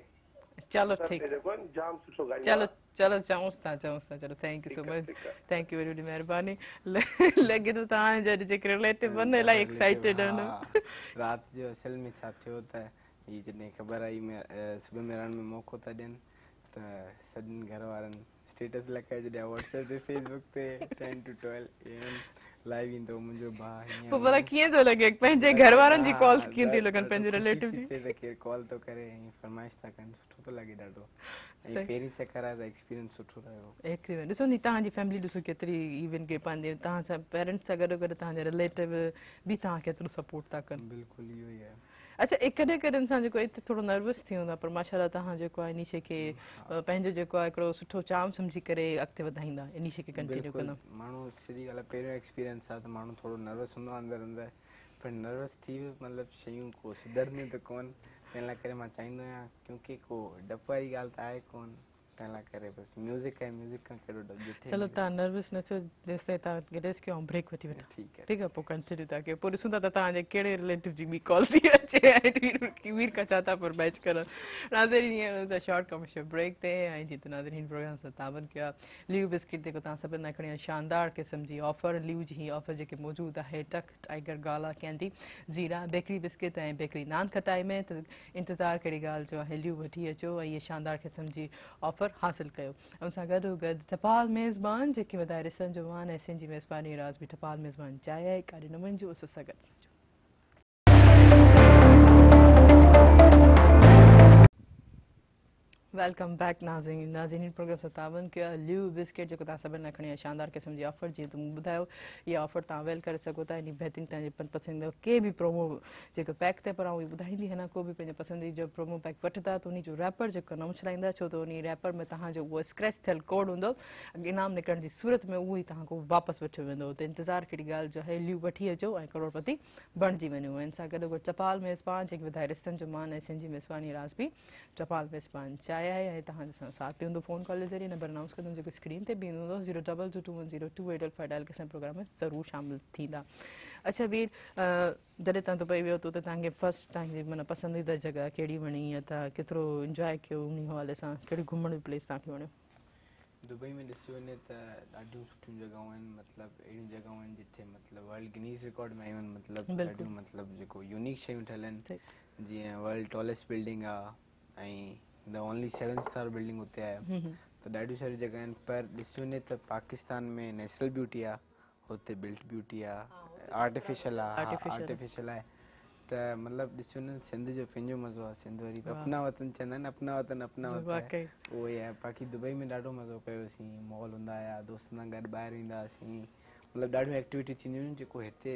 चलो ठीकु जेको जाम सुठो ॻाईंदो चलो चऊंसि था चलो thank you so much thank U very वॾी महिरबानी लॻे थो तव्हां जेके रिलेटिव आहिनि इलाही एक्साइटेड आहिनि राति जो असल में छा थियो त ही जॾहिं ख़बर आई सुबह मेराण में मौक़ो था ॾियनि त सभिनी घर वारनि स्टेटस लॻाए छॾिया व्हाट्सएप ते फेसबुक ते 10 to 12 AM लाइव ईंदो मुंहिंजो भाउ पोइ भला कीअं थो लॻे पंहिंजे घर वारनि जी कॉल्स कीअं थी लॻनि पंहिंजे रिलेटिव जी त केरु कॉल थो करे ऐं फरमाइश था कनि सुठो थो लॻे ॾाढो ऐं पहिरीं चकर आहे त एक्सपीरियंस सुठो रहियो ॾिसो नी तव्हांजी फैमिली ॾिसो केतिरी इवन के पंहिंजे तव्हां सां पेरेंट्स सां गॾो गॾु तव्हांजा रिलेटिव बि तव्हां केतिरो सपोर्ट था कनि बिल्कुलु इहो ई आहे अच्छा कॾहिं कॾहिं इंसान जेको हिते थोरो नर्वस थी वेंदो आहे पर माशाल्लाह तव्हां जेको आहे इन शइ खे पंहिंजो जेको आहे हिकिड़ो सुठो चाम सम्झी करे अॻिते वधाईंदा इन शइ खे कंटिन्यू कंदा माण्हू सिधी ॻाल्हि आहे पहिरियों एक्सपीरियंस आहे त माण्हू थोरो नर्वस हूंदो आहे अंदरि अंदरि पर नर्वस थी वियो मतिलबु शयूं को सुधरंदियूं त कोन तंहिं लाइ करे मां चाहींदो आहियां क्योंकि को डप वारी ॻाल्हि त आहे कोन तंहिं लाइ करे बसि म्यूज़िक आहे म्यूज़िक खां कहिड़ो डप ॾिठे चलो तव्हां नर्वस न थियो जेसि ताईं तव्हां रेस्ट कयो ऐं ब्रेक वठी वठो ठीकु आहे पोइ कंटिन्यू था कयो पोइ ॾिसूं था त तव्हांजे कहिड़े रिलेटिव जी ॿी कॉल थी अचे ऐं वीर का छा था फरमाइश करणु नाज़रीन हींअर शॉर्ट कमर्शियल ब्रेक ते ऐं जीअं त नाज़रीन प्रोग्राम सां ताबन कयो आहे ल्यू बिस्किट जेको तव्हां सभिनि लाइ खणी आहे शानदार क़िस्म जी ऑफर ल्यू जी ही ऑफर जेके मौजूदु आहे टक टाइगर गाला कैंडी ज़ीरा बेकरी बिस्किट ऐं बेकरी नान खटाई में त इंतज़ारु कहिड़ी ॻाल्हि जो आहे ल्यू वठी अचो ऐं इहे शानदार क़िस्म जी ऑफर हासिलु कयो उन सां गॾोगॾु टपाल मेज़बान जेके वधाए ॾिसण जो मान ऐं सिंधी मेज़बानी राज़ बि टपाल मेज़बान चाहे आहे काॾे न वञिजो उस सां गॾु वेलकम बैक नाज़रीन प्रोग्राम सां तावन कयो आहे ल्यू बिस्किट जेको तव्हां सभिनि लाइ खणी आहे शानदार क़िस्म जी ऑफर जीअं त मूं ॿुधायो इहा ऑफर तव्हां अवेल करे सघो था इन बहितरीन तव्हांजे पसंदि के बि प्रोमो जेको पैक ते पर उहे ॿुधाईंदी है न को बि पंहिंजे पसंदि जो प्रोमो पैक वठंदा त उन जो रैपर जेको न उछलाईंदा छो त उन रैपर में तव्हांजो उहो स्क्रैच थियल कोड हूंदो इनाम निकिरण जी सूरत में उहो ई तव्हांखां वापसि वठियो वेंदो त इंतज़ारु कहिड़ी ॻाल्हि जो आहे ल्यू वठी अचो ऐं करोड़पति बणिजी वञो इन सां गॾोगॾु टपाल मेज़बान जेके वधाए रिश्तनि जो मान ऐं सिंधी मेज़बानी राज़ बि टपाल मेज़बान चाहे आहे ऐं तव्हांजो साथ बि हूंदो फ़ोन कॉल जे ज़रिए नंबर अनाउंस कंदुमि जेको स्क्रीन ते बि हूंदो 022210285 डायल के प्रोग्राम में ज़रूरु शामिलु थींदा अच्छा वीर जॾहिं तव्हां दुबई वियो त तव्हांखे फस्ट तव्हांजी माना पसंदीदा जॻह कहिड़ी वणी या तव्हां केतिरो इंजॉय कयो उन हवाले सां कहिड़ी घुमण जी प्लेस तव्हांखे वणियो दुबई में ॾिसो वञे त ॾाढियूं सुठियूं जॻहियूं आहिनि मतिलबु अहिड़ियूं जॻहियूं आहिनि जिथे मतिलबु वर्ल्ड गिनीज़ रिकॉर्ड में आयूं आहिनि मतिलबु ॾाढियूं मतिलबु जेको यूनिक शयूं ठहियल आहिनि जीअं वर्ल्ड टॉलेस्ट बिल्डिंग आहे ऐं द ओनली 7-स्टार बिल्डिंग हुते आहे त ॾाढियूं सारियूं जॻहियूं आहिनि पर ॾिसो वञे त पाकिस्तान में नेचुरल ब्यूटी आहे हुते बिल्ट ब्यूटी आहे आर्टिफिशियल आहे त मतिलबु ॾिसो न सिंध जो पंहिंजो मज़ो आहे सिंध वरी अपना वतन चवंदा आहिनि अपना वतन उहो ई आहे बाक़ी दुबई में ॾाढो मज़ो कयोसीं मॉल हूंदा हुआ दोस्तनि सां गॾु ॿाहिरि ईंदा हुआसीं मतिलबु ॾाढियूं एक्टिविटी थींदियूं आहिनि जेको हिते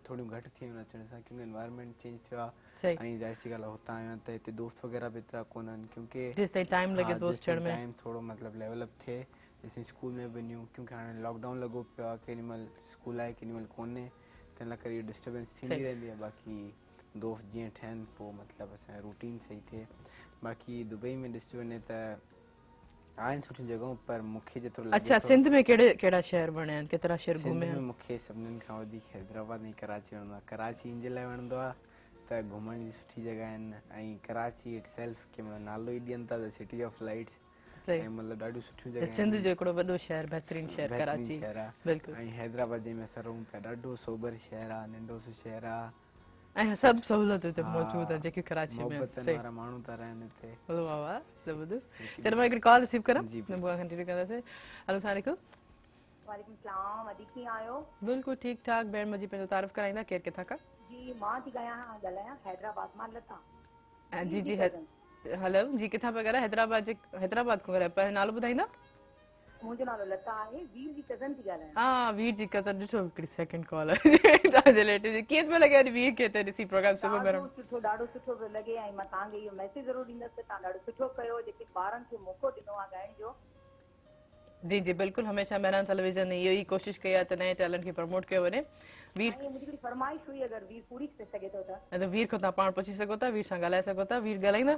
थोड़ियूं घटि थी वियूं अचण सां क्योंकि एनवायरनमेंट चेंज थियो आहे ऐं ज़ाहिर सी ॻाल्हि आहे हुतां आहियां त हिते दोस्त वग़ैरह बि एतिरा कोन आहिनि क्योंकि टाइम थोरो मतिलबु डेवलप थिए जेसीं स्कूल में वञूं क्योंकि हाणे लॉकडाउन लॻो पियो आहे केॾीमहिल स्कूल आहे केॾीमहिल कोन्हे तंहिं लाइ करे इहो डिस्टर्बेंस थींदी रहंदी आहे बाक़ी दोस्त जीअं ठहनि पोइ मतिलबु असांजो रूटीन सही थिए बाक़ी दुबई में ॾिसो वञे त आहिनि सुठियूं जॻहियूं पर मूंखे जेतिरो अच्छा सिंध में कहिड़ा शहर वणिया आहिनि केतिरा शहर घुमिया आहिनि मूंखे सभिनीनि खां वधीक हैदराबाद ऐं कराची वणंदो आहे कराची इन जे लाइ वणंदो आहे त घुमण जी सुठी जॻह आहिनि ऐं कराची इट सेल्फ के मतिलबु नालो ई ॾियनि था द सिटी ऑफ लाइट्स ऐं मतिलबु ॾाढियूं सुठियूं जॻहियूं सिंध जो हिकिड़ो वॾो शहर बहितरीनु शहर कराची बिल्कुलु ऐं हैदराबाद जंहिंमें असां रहूं पिया ॾाढो सोबर शहर आहे नंढो सो शहर आहे ऐं सभु सहूलियतूं हिते मौजूदु आहे जेके कराची में वारा माण्हू था रहनि हिते वाह वाह ज़बरदस्त चलो मां हिकिड़ी कॉल रिसीव करां कंटिन्यू कंदासीं हेलो सलाम वालेकुम सलाम अदी कीअं आहियो बिल्कुलु ठीकु ठाक भेण मुंहिंजी पंहिंजो तारीफ़ कराईंदा केरु किथां खां जी मां थी ॻाल्हायां हैदराबाद मां लता जी जी हेलो जी किथां पिया ॻाल्हायो हैदराबाद खां ॻाल्हायो पर नालो ॿुधाईंदा मुंहिंजो नालो लता आहे वीर जी कज़न थी ॻाल्हायां हा वीर जी कज़न ॾिसो हिकिड़ी सेकंड कॉल आहे तव्हांजे रिलेटिव जी कीअं पियो लॻे वीर खे त ॾिसी प्रोग्राम सुबुह में ॾाढो सुठो पियो लॻे ऐं मां तव्हांखे इहो मैसेज ज़रूरु ॾींदसि तव्हां ॾाढो सुठो कयो जेके ॿारनि खे मौक़ो ॾिनो आहे ॻाइण जो जी जी बिल्कुलु हमेशह मेहरान टेलीविजन ने इहो ई कोशिशि कई आहे त नए टैलेंट खे प्रमोट कयो वञे वीर मुंहिंजी फरमाइश हुई अगरि वीर पूरी थी सघे थो त वीर खां तव्हां पाण पुछी सघो था वीर सां ॻाल्हाए सघो था वीर ॻाल्हाईंदा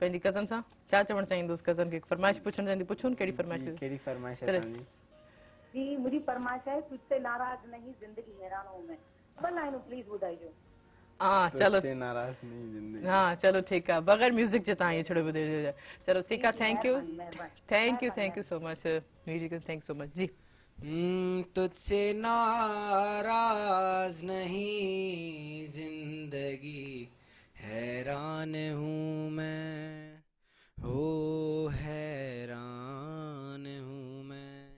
पंहिंजी कज़न सां छा चवणु चाहींदुसि कज़न खे फरमाइश पुछणु चाहींदी पुछो न कहिड़ी फरमाइश आहे जी मुंहिंजी फरमाइश आहे तुझसे नाराज़ नहीं जिंदगी हैरानों में ॿ लाइनूं प्लीज़ ॿुधाइजो हाँ चलो नाराज़ नहीं जिंदगी हाँ चलो ठीक है बगैर म्यूजिक जे तव्हां इहो छड़ो ॿुधाइजो चलो ठीक आहे thank you so much music thank so much जी तुझसे नाराज नहीं जिंदगी हैरान हूँ मैं, हो हैरान हूँ मैं,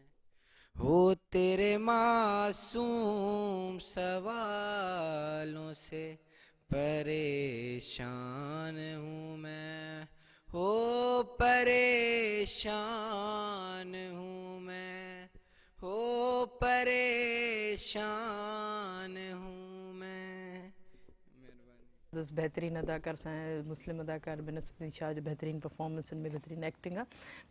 हो तेरे मासूम सवालों से परेशान हूँ मैं, हो परेशान हूँ मैं, हो परेशान हूँ मैं। दस बेहतरीन अदाकार सां मुस्लिम अदाकार बनस्पति शाह जो बेहतरीन परफॉर्मेंस में बेहतरीन एक्टिंग आहे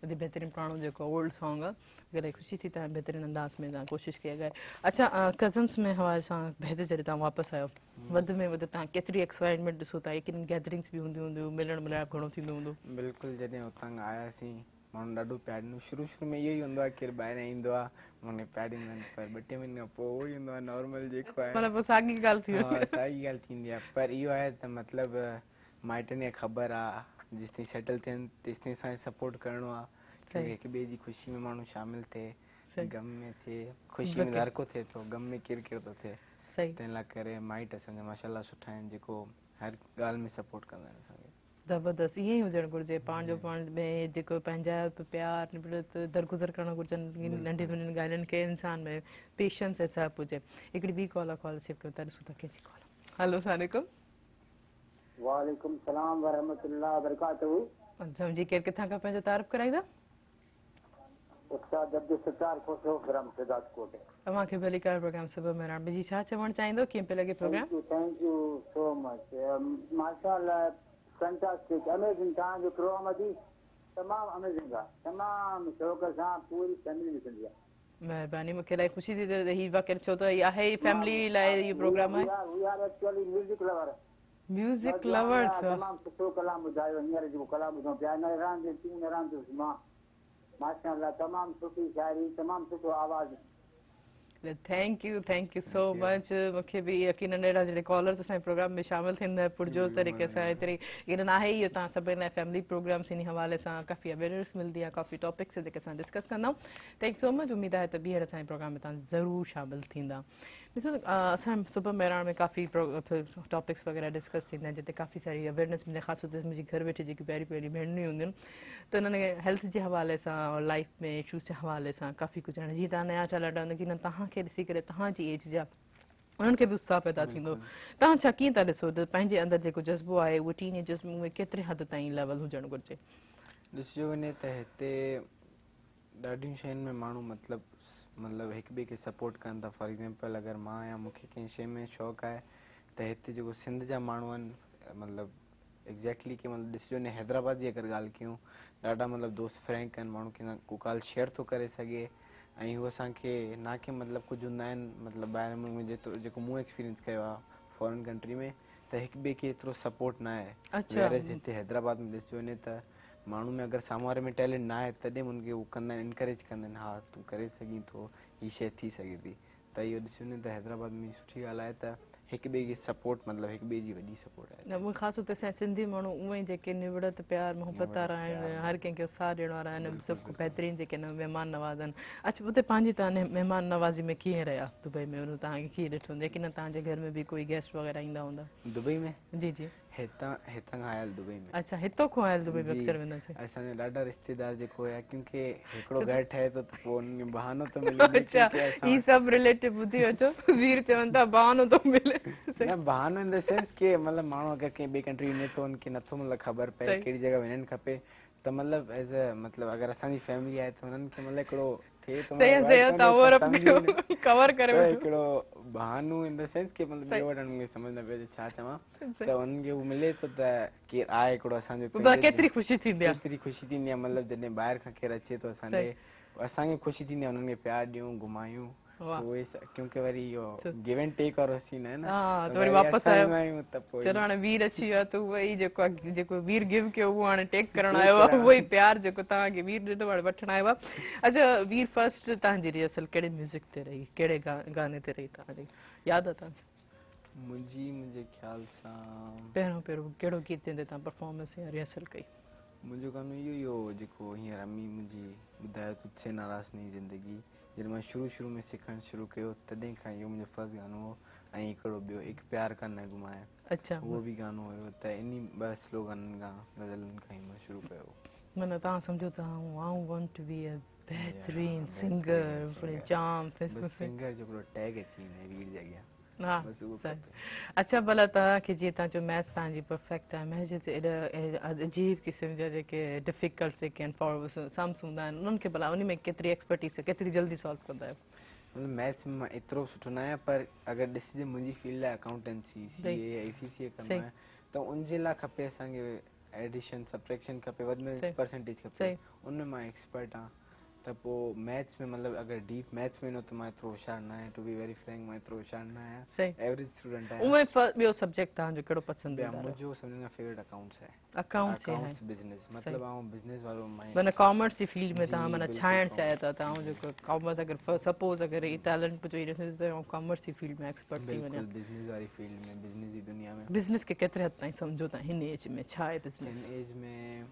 वधी बेहतरीन पुराणो जेको ओल्ड सॉन्ग आहे ॻाल्हाए ख़ुशी थी तव्हां बेहतरीन अंदाज़ में तव्हां कोशिशि कई आहे। अच्छा कज़न्स में हवाले सां बेहतर जॾहिं तव्हां वापसि आयो वधि में वधि तव्हां केतिरी एक्साइटमेंट ॾिसो था केतिरी गैदरिंग्स बि हूंदियूं हूंदियूं मिलण मिलाप घणो थींदो हूंदो? बिल्कुलु जॾहिं हुतां आयासीं माण्हू ॾाढो प्यार ॾिनो। शुरू में इहो ई हूंदो आहे केरु ॿाहिरां ईंदो आहे माने प्यार ॾींदा आहिनि, पर 2-3 महीने खां पोइ उहो ई हूंदो आहे नॉर्मल जेको आहे। मतिलबु साॻी ॻाल्हि थी हा साॻी ॻाल्हि थींदी आहे, पर इहो आहे त मतिलबु माइटनि खे ख़बर आहे जेसिताईं सेटल थियनि तेसिताईं असांखे सपोर्ट करिणो आहे, क्योंकि हिक ॿिए जी ख़ुशी में माण्हू शामिलु थिए, गम में थिए, ख़ुशी में हर को थिए थो, गम में केरु केरु थो थिए। तंहिं लाइ करे माइट असांजा माशाल्लाह सुठा आहिनि जेको हर ॻाल्हि में सपोर्ट कंदा आहिनि असांखे। ज़बरदस्त ईअं ई हुजणु घुरिजे पंहिंजो पाण में जेको पंहिंजा प्यार निबड़त दरगुज़र करणु घुरिजनि नंढी नंढी ॻाल्हियुनि खे इंसान में पेशेंस ऐं सब्र हुजे। हिकिड़ी ॿी कॉल आहे, कॉल रिसीव कयो था, ॾिसो था कंहिंजी कॉल। हेलो अस्सलाम वालेकुम। वालेकुम सलाम वरहमतुल्लाह वबरकातुहू। जी केरु किथां खां पंहिंजो तारीफ़ कराईंदा? उस्ताद अब्दुल सत्तार खोसो फ्रॉम सिद्धार्थकोट। तव्हांखे भली कार प्रोग्राम सुबह में राम जी छा चवणु चाहींदो, कीअं पियो लॻे programme? Thank you so much, माशाल्लाह फैंटास्टिक अमेजिंग। तव्हांजो प्रोग्राम अॼु तमामु अमेजिंग आहे, तमामु शौक़ सां पूरी फैमिली ॾिसंदी आहे। महिरबानी, मूंखे इलाही ख़ुशी थी थिए हीउ वाक़ई छो त हीउ आहे फैमिली लाइ इहो प्रोग्राम आहे। We are actually music lover. Music lovers तमामु सुठो कलाम ॿुधायो हींअर जेको कलाम ॿुधो पिया न रांदि तूं न रांदि मां माशाल्लाह तमामु सुठी शाइरी, तमामु सुठो आवाज़। Thank you so much. मूंखे बि यकीनन अहिड़ा जहिड़े कॉलर्स असांजे प्रोग्राम में शामिलु थींदा पुरजोश तरीक़े सां एतिरी यकीनन आहे इहो तव्हां सभिनि लाइ फैमिली प्रोग्राम्स इन हवाले सां काफ़ी अवेयरनेस मिलंदी आहे, काफ़ी टॉपिक्स जेके असां डिस्कस कंदा आहियूं। Thank so much. उमेद आहे त ॿीहर असांजे प्रोग्राम में तव्हां ज़रूरु शामिलु थींदा। ॾिसो असां सुबह मेराण में काफ़ी टॉपिक्स वग़ैरह डिस्कस थींदा आहिनि जिते काफ़ी सारी अवेयरनेस मिले, ख़ासि तौर ते मुंहिंजी घर वेठे जेकी पहिरीं पहिरीं भेणियूं हूंदियूं आहिनि त उन्हनि खे हेल्थ जे हवाले सां और लाइफ में इशूज़ जे हवाले सां काफ़ी कुझु हाणे जीअं तव्हां नया चाला ॾाढा की न तव्हांखे ॾिसी करे तव्हांजी एज जा उन्हनि खे बि उत्साह पैदा थींदो। तव्हां छा कीअं था ॾिसो त पंहिंजे अंदरि जेको जज़्बो आहे उहो टीनेजर्स में केतिरे हद ताईं लेवल हुजणु घुरिजे? ॾिसिजो वञे त हिते ॾाढियूं शयुनि में माण्हू मतिलबु हिक ॿिए खे सपोर्ट कनि था। फॉर एग्ज़ाम्पल अगरि मां या मूंखे कंहिं शइ में शौक़ु आहे त हिते जेको सिंध जा माण्हू आहिनि मतिलबु एग्जैक्टली की मतिलबु ॾिसिजो वञे हैदराबाद जी अगरि ॻाल्हि कयूं ॾाढा मतिलबु दोस्त फ्रैंक आहिनि, माण्हू कंहिं को ॻाल्हि शेयर थो करे सघे ऐं उहो असांखे ना की मतिलबु कुझु हूंदा आहिनि मतिलबु ॿाहिरि मुल्क में जेतिरो जेको मूं एक्सपीरियंस कयो आहे फॉरेन कंट्री में त हिक ॿिए खे एतिरो सपोर्ट न आहे। वेरएज़ हिते हैदराबाद में ॾिसिजो वञे त माण्हू में अगरि साम्हूं वारे में टैलेंट न आहे तॾहिं उनखे उहो कंदा आहिनि, इनकरेज कंदा आहिनि, हा तूं करे सघीं थो, हीअ शइ थी सघे थी। त इहो ॾिसी वञे त हैदराबाद में सुठी ॻाल्हि आहे त हिक ॿिए खे सपोर्ट मतिलबु हिक ॿिए जी वॾी सपोर्ट आहे। न उहे ख़ासि तौर ते असांजा सिंधी माण्हू उहे जेके निवड़त प्यार मोहबत वारा आहिनि, हर कंहिंखे उत्साह ॾियण वारा आहिनि, सभु बहितरीनु जेके महिमान नवाज़ आहिनि। अच्छा उते पंहिंजी तव्हां महिमान नवाज़ी में कीअं रहिया दुबई में, तव्हांखे कीअं ॾिठो जेकी न तव्हांजे घर में बि कोई गेस्ट वग़ैरह ईंदा हूंदा? दुबई में जी जी हितां खां आयल दुबई में। अच्छा हितां खां आयल दुबई में अक्सर वेंदासीं। असांजा ॾाढा रिश्तेदार जेको हुया क्योंकि हिकिड़ो घर ठहे थो त पोइ उन्हनि खे बहानो थो मिले। अच्छा ही सभु रिलेटिव ॿुधी अचो, वीर चवनि था बहानो थो मिले। न बहानो इन द सेंस के मतिलबु माण्हू अगरि कंहिं ॿिए कंट्री वञे थो उनखे नथो मतिलबु ख़बर पए कहिड़ी जॻह वञणु खपे त मतिलबु एज़ अ मतिलबु अगरि असांजी फैमिली आहे त हुननि खे मतिलबु हिकिड़ो थिए थो हिकिड़ो बहानो इन द सेंस के मतिलबु ॿियो वटि मूंखे सम्झ न पियो छा चवां त उन्हनि खे उहो मिले थो त केरु आहे हिकिड़ो असांजो, केतिरी ख़ुशी थींदी आहे मतिलबु जॾहिं ॿाहिरि खां केरु अचे थो असांखे ख़ुशी थींदी आहे उन्हनि खे प्यार ॾियूं घुमायूं क्योंकि वरी इहो गिव एंड टेक वारो सीन आहे न। हा त वरी वापसि आयो चलो हाणे वीर अची वियो आहे त उहो ई जेको वीर गिव कयो उहो हाणे टेक करणु आयो आहे, उहो ई प्यार जेको तव्हांखे वीर ॾिनो हाणे वठणु आयो आहे। अच्छा वीर फर्स्ट तव्हांजी रिहर्सल कहिड़े म्यूज़िक ते रही, कहिड़े गाने ते रही तव्हांजी यादि आहे तव्हांखे? मुंहिंजे ख़्याल सां पहिरियों कहिड़ो गीत ते तव्हां परफॉर्मेंस या रिहर्सल कई? मुंहिंजो गानो इहो जेको हींअर अम्मी मुंहिंजी ॿुधायो तुझसे नाराज़ नहीं ज़िंदगी, जॾहिं मां शुरू में सिखणु शुरू कयो तॾहिं खां इहो मुंहिंजो फर्स्ट गानो हो। ऐं हिकिड़ो ॿियो हिकु प्यार का न घुमाए, अच्छा उहो बि गानो हुयो त इन्ही ॿ स्लोगननि खां गज़लनि खां ई मां शुरू कयो। माना तव्हां सम्झो था I want to be a बेहतरीन बहितरीन सिंगर फॉर singer। जाम बसि सिंगर जो हिकिड़ो टैग अची वञे वीर जे अॻियां, हा बसि उहो सही। खपे। अच्छा भला तव्हांखे जीअं तव्हां जो मैथ्स तव्हांजी परफेक्ट आहे, महज त एॾा अजीब क़िस्म जा जेके डिफिकल्ट जेके आहिनि फॉर सम्स हूंदा आहिनि उन्हनि खे भला उन में केतिरी एक्सपर्टीस केतिरी जल्दी सॉल्व कंदा आहियो? मतलब मैथ्स में मां एतिरो सुठो न आहियां, पर अगरि ॾिसजे मुंहिंजी फील्ड आहे अकाउंटेंसी, CA ICCA कंदो सही। आहियां, त उनजे लाइ खपे असांखे एडिशन सब्ट्रैक्शन खपे, वधि में सही। परसेंटेज खपे, सही। उनमें मां एक्सपर्ट आहियां। त पोइ मैथ्स में मतिलबु अगरि डीप मैथ्स में नो त मां एतिरो होशियारु न आहियां, टू बी वेरी फ्रैंक मां एतिरो होशियारु न आहियां, सही। एवरेज स्टूडेंट आहियां। उहे ॿियो सब्जेक्ट तव्हांजो कहिड़ो पसंदि ॿिया ईंदो आहे? मुंहिंजो सभिनी खां फेवरेट अकाउंट्स आहे। अकाउंट्स आहे अकाउंट्स बिज़नेस मतिलबु आउं बिज़नेस वारो माना कॉमर्स जी फील्ड में जी, तव्हां माना बिल्कुलु छाइण commerce। चाहियो था तव्हां जेको कॉमर्स अगरि सपोज अगरि ही टैलेंट जो ई ॾिसे त कॉमर्स जी फील्ड में एक्सपर्ट थी वञा। बिल्कुलु बिज़नेस वारी फील्ड में, बिज़नेस जी दुनिया में। बिज़नेस खे केतिरे हद ताईं सम्झो था हिन एज में, छा आहे बिज़नेस? हिन एज में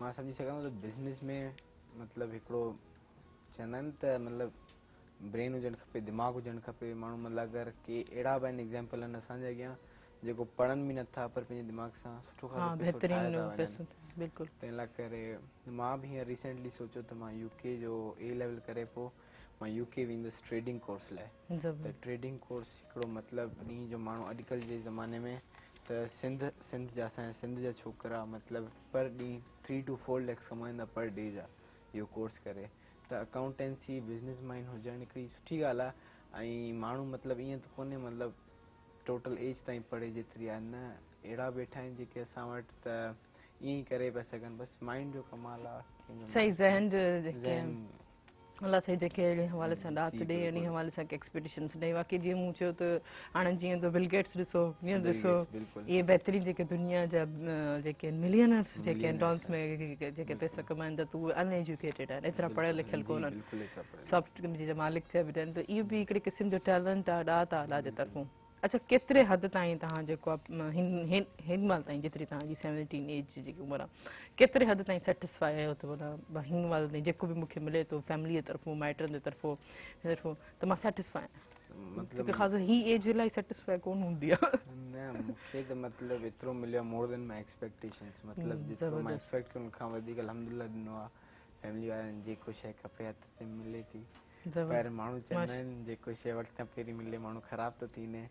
मां सम्झी सघां थो बिज़नेस में मतिलबु हिकिड़ो चवंदा आहिनि त मतिलबु ब्रेन हुजणु खपे, दिमाग़ु हुजणु खपे। माण्हू मतिलबु अगरि के अहिड़ा बि आहिनि एग्ज़ाम्पल आहिनि असांजे अॻियां जेको पढ़नि बि नथा पर पंहिंजे दिमाग़ सां सुठो हाँ ख़ासो पैसो ठाहे बेहतरीन था पैसो वञनि। बिल्कुलु। तंहिं लाइ करे मां बि हींअर रिसेंटली सोचियो त मां UK जो A लेवल करे पोइ मां UK वेंदुसि ट्रेडिंग कोर्स लाइ। त ट्रेडिंग कोर्स हिकिड़ो मतिलबु ॾींहं जो माण्हू अॼुकल्ह जे ज़माने में त सिंध जा असांजा सिंध जा छोकिरा मतिलबु पर ॾींहुं 3 to 4 lakhs कमाईंदा पर डे जा इहो कोर्स करे। त अकाउंटेंसी बिज़नेस माइंड हुजणु हिकिड़ी सुठी ॻाल्हि आहे। ऐं माण्हू मतिलबु ईअं त कोन्हे मतिलबु टोटल एज ताईं पढ़े जेतिरी आहे, न अहिड़ा वेठा आहिनि जेके असां वटि त ईअं ई करे पिया सघनि, बसि माइंड जो कमाल आहे। सही ज़हन जो जेके ज़हन अलाह साईं जेके अहिड़े हवाले सां ॾात जी, ॾे उन बिल्कुलु। हवाले सां एक्सपीडिशन्स ॾे। बाक़ी जीअं मूं चयो त हाणे जीअं त बिल गेट्स ॾिसो हीअं बिल ॾिसो गेट्स, बिल्कुलु। इहे बहितरीन जेके दुनिया जा जेके मिलियनर्स जेके आहिनि Millionaires डॉलर्स में जेके पैसा कमाइनि था त उहे अनएजुकेटेड आहिनि, एतिरा पढ़ियल लिखियल जी, कोन्हनि, बिल्कुलु एतिरा पढ़ियल। सॉफ्ट जा मालिक थिया बि आहिनि। त इहो बि हिकिड़े क़िस्म जो टैलेंट आहे, ॾात आहे अलाह जे तरफ़ूं। अच्छा केतिरे हद ताईं तव्हां जेको आहे हिन महिल ताईं जेतिरी तव्हांजी 17 एज जी जेकी उमिरि आहे केतिरे हद ताईं सेटिस्फाई आहियो त भला हिन महिल ताईं जेको बि मूंखे मिले थो फैमिलीअ तरफ़ूं माइटनि जे तरफ़ूं त मां सेटिस्फाई आहियां? मतिलबु ख़ासि ही एज इलाही सेटिस्फाई कोन हूंदी आहे। न मूंखे त मतिलबु एतिरो मिलियो आहे मोर देन माई एक्सपेक्टेशंस। मतिलबु जेतिरो मां एक्सपेक्ट कयो उनखां वधीक अल्हम्दुलिल्लाह ॾिनो आहे। फैमिली वारनि जेको शइ खपे हथ ते मिले थी। पर माण्हू चवंदा आहिनि जेको शइ वक़्त खां पहिरीं मिले माण्हू ख़राबु थो थी वञे,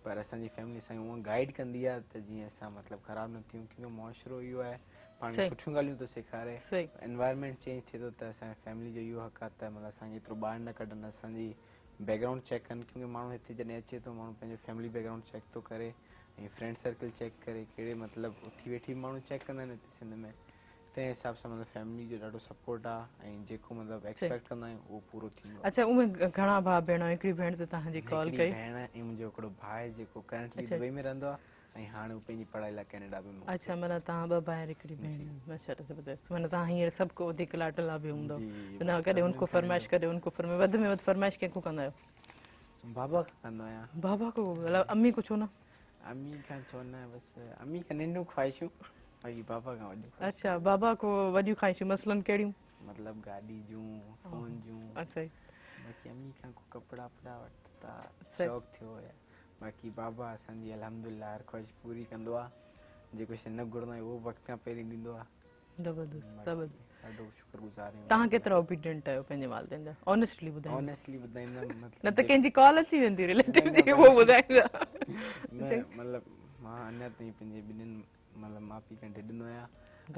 पर असांजी फैमिली असांखे उअं गाइड कंदी आहे त जीअं असां मतिलबु ख़राबु न थियूं। क्योंकि मुआशिरो इहो आहे पाण खे सुठियूं ॻाल्हियूं थो सेखारे, एनवायरमेंट चेंज थिए थो त असांजे फैमिली जो इहो हक़ आहे त मतिलबु असांखे एतिरो ॿाहिरि न कढनि, असांजी बैकग्राउंड चेक कनि। क्योंकि माण्हू हिते जॾहिं अचे थो माण्हू पंहिंजो फैमिली बैकग्राउंड चेक थो करे ऐं फ्रेंड सर्कल चेक करे, कहिड़े मतिलबु उथी वेठी माण्हू चेक कंदा आहिनि हिते सिंध में। तंहिं हिसाब सां मतिलबु फैमिली जो ॾाढो सपोर्ट आहे ऐं जेको मतिलबु एक्सपेक्ट कंदा आहियूं उहो पूरो थींदो आहे। अच्छा उहे घणा भाउ भेण? हिकिड़ी भेण त तव्हांजी कॉल कई। भेण ऐं मुंहिंजो हिकिड़ो भाउ आहे जेको करंटली दुबई में रहंदो आहे ऐं हाणे हू पंहिंजी पढ़ाई लाइ कैनेडा में मोकिलियो। अच्छा माना तव्हां ॿ भाउ हिकिड़ी भेण। अच्छा ज़बरदस्त। माना तव्हां हींअर सभु को वधीक लाडला बि हूंदो न? कॾहिं उनको फरमाइश कॾहिं उनको फरमाइश, वधि में वधि फरमाइश कंहिंखो कंदा आहियो? बाबा खां कंदो आहियां। बाबा को? अम्मी को छो न? अम्मी खां छो न, बसि अम्मी खां नंढियूं ख़्वाहिशूं, बाक़ी बाबा खां वॾियूं। अच्छा बाबा को वॾियूं ख़्वाहिशूं मसलन कहिड़ियूं? मतिलबु गाॾी जूं, फोन जूं। अच्छा बाक़ी अम्मी खां को कपिड़ा वपड़ा वठता शौक़ु थियो हुया। बाक़ी बाबा असांजी अल्हम्दुलिल्लाह हर ख़्वाहिश पूरी कंदो आहे। जेको शइ न घुरंदा आहियूं उहो वक़्त खां पहिरीं ॾींदो आहे। ज़बरदस्त ज़बरदस्त। ॾाढो शुक्रगुज़ार आहियूं। तव्हां केतिरा ओबीडियंट आहियो पंहिंजे वालिदेन जा? ऑनेस्टली ॿुधायो। ऑनेस्टली ॿुधाईंदमि न त कंहिंजी कॉल अची वेंदी रिलेटिव जी उहो ॿुधाईंदा। मतिलबु मां अञा ताईं पंहिंजे ॿिन्हिनि मतिलबु माउ पीउ खे ॾिनो आहियां।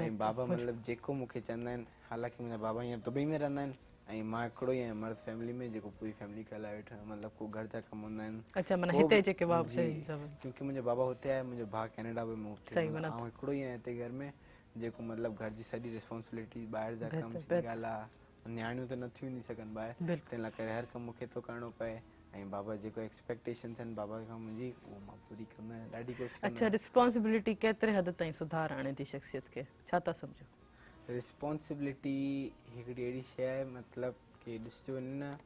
ऐं बाबा मतिलबु जेको मूंखे चवंदा आहिनि, हालांकि मुंहिंजा बाबा हींअर दुबई में रहंदा आहिनि ऐं मां हिकिड़ो ई आहियां मर्द फैमिली में जेको पूरी फैमिली खे हलाए वेठो आहियां। मतिलबु को घर जा कम हूंदा आहिनि। अच्छा माना हिते जेके बाबा क्योंकि मुंहिंजो बाबा हुते आहे, मुंहिंजो भाउ कैनेडा में मूव थियो आहे। ऐं हिकिड़ो ई आहियां हिते घर में जेको मतिलबु घर जी सॼी रिस्पॉन्सिबिलिटी, ॿाहिरि जा कम, सॼी ॻाल्हि आहे। नियाणियूं त न थी वञी सघनि ॿाहिरि, तंहिं लाइ करे हर कमु मूंखे थो करिणो पए। ऐं बाबा जेको एक्सपेक्टेशन्स आहिनि बाबा खां मुंहिंजी, उहो मां पूरी कंदो आहियां, ॾाढी कोशिशि कंदो आहियां। अच्छा रिस्पॉन्सिबिलिटी केतिरे हद ताईं सुधार आणे थी शख़्सियत खे, छा था सम्झो? रिस्पॉन्सिबिलिटी हिकिड़ी अहिड़ी शइ आहे मतिलबु की ॾिसजो न